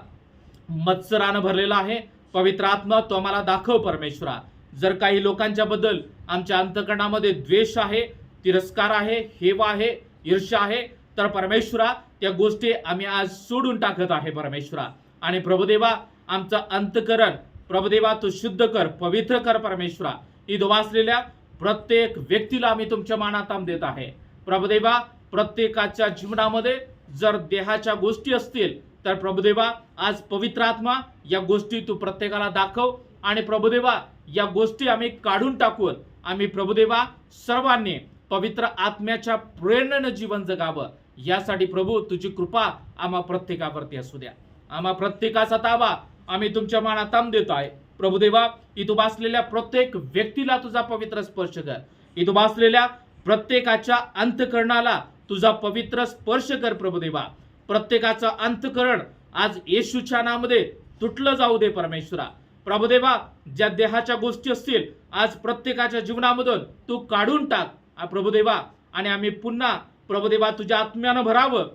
मत्सरानं भरलेलं आहे, पवित्र आत्मा तो आम्हाला दाखव परमेश्वरा. जर काही लोकांच्या बद्दल आमच्या अंतःकरणामध्ये द्वेष आहे, तिरस्कार आहे, हेवा आहे, ईर्ष्या आहे, तर परमेश्वरा त्या गोष्टी आम्ही आज सोडून टाकत आहे परमेश्वरा. आणि प्रभुदेवा, आमचं अंतःकरण प्रभुदेवा तू शुद्ध कर, पवित्र कर परमेश्वरा. इथं वाचलेल्या प्रत्येक व्यक्तीला आम्ही तुमच्या मानात देत आहे. प्रभुदेवा, प्रत्येकाच्या जीवनामध्ये जर देहाच्या गोष्टी असतील तर प्रभुदेवा आज पवित्र आत्मा या गोष्टी तू प्रत्येकाला दाखव. आणि प्रभुदेवा, या गोष्टी आम्ही काढून टाकून आम्ही प्रभुदेवा सर्वांनी पवित्र आत्म्याच्या प्रेरणेनं जीवन जगावं, यासाठी प्रभू तुझी कृपा आम्हा प्रत्येकावरती असू द्या. आम्हा प्रत्येकाचा ताबा आम्ही तुमच्या मानात देत आहे. प्रभुदेवा, इथं बसलेल्या प्रत्येक व्यक्तीला तुझा पवित्र स्पर्श कर. इथं बसलेल्या प्रत्येकाच्या अंतःकरणाला तुझा पवित्र स्पर्श कर प्रभुदेवा. प्रत्येकाचं अंतःकरण आज येशूच्या नामामध्ये तुटलं जाऊ दे परमेश्वरा. प्रभुदेवा, ज्या देहाच्या गोष्टी असतील आज प्रत्येकाच्या जीवनामधून तू काढून टाक प्रभुदेवा. आणि आम्ही पुन्हा प्रभुदेवा तुझ्या आत्म्यानं भरावं,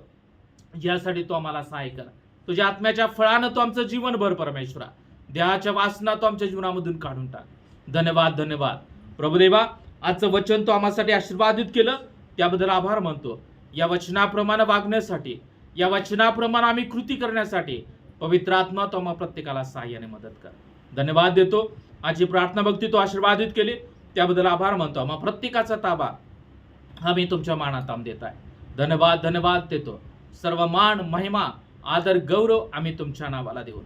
यासाठी तू आम्हाला सहाय्य कर. तुझ्या आत्म्याच्या फळानं तू आमचं जीवन भर परमेश्वरा. देहाच्या वासना तू आमच्या जीवनामधून काढून टाक. धन्यवाद धन्यवाद प्रभुदेवा. आजचं वचन तू आम्हासाठी आशीर्वादित केलं त्याबद्दल आभार मानतो. या वचनाप्रमाणे वागण्यासाठी, या वचनाप्रमाणे आम्ही कृती करण्यासाठी पवित्र आत्मा तो आम्हा प्रत्येकाला सहाय्याने मदत कर. धन्यवाद देतो. आजची प्रार्थना भक्ती तो आशीर्वादित केली त्याबद्दल आभार मानतो. आम्हा प्रत्येकाचा ताबा आम्ही तुमच्या मानात देत आहे. धन्यवाद धन्यवाद देतो. सर्व मान, महिमा, आदर, गौरव आम्ही तुमच्या नावाला देऊन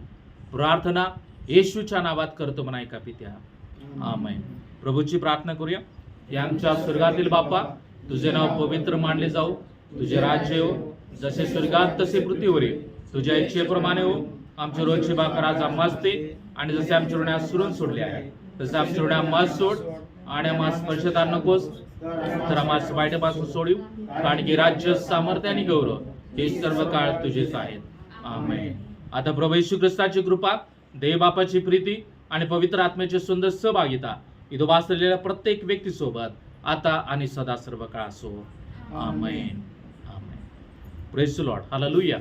प्रार्थना येशूच्या नावात करतो म्हणा एका पित्या, आमेन. प्रभूची प्रार्थना करूया. या आमच्या स्वर्गातील बाप्पा, तुझे नाव पवित्र मानले जाऊ, तुझे राज्य हो, जसे स्वर्गात तसे पृथ्वीवर ये. तुझ्या इच्छेप्रमाणे हो. आमची रोजची भाकर आज आम्हास दे, आणि जसे आमच्या ऋण सुरून सोडले आहे तसे आमच्या ऋण आम्हास सोड, आणि आम्हास स्पर्शता नकोस तर आम्हास वाईटापासून सोडू. कारण की राज्य, सामर्थ्य आणि गौरव हे सर्व काळ तुझेच आहेत. आमेन. आता प्रभू येशू ख्रिस्ताची कृपा, देव बापाची प्रीती आणि पवित्र आत्म्याची सुंदर सहभागिता इथं वाचलेल्या प्रत्येक व्यक्तीसोबत आता आणि सदा सर्व काळ असो. Amen. Amen. Praise the Lord. Hallelujah.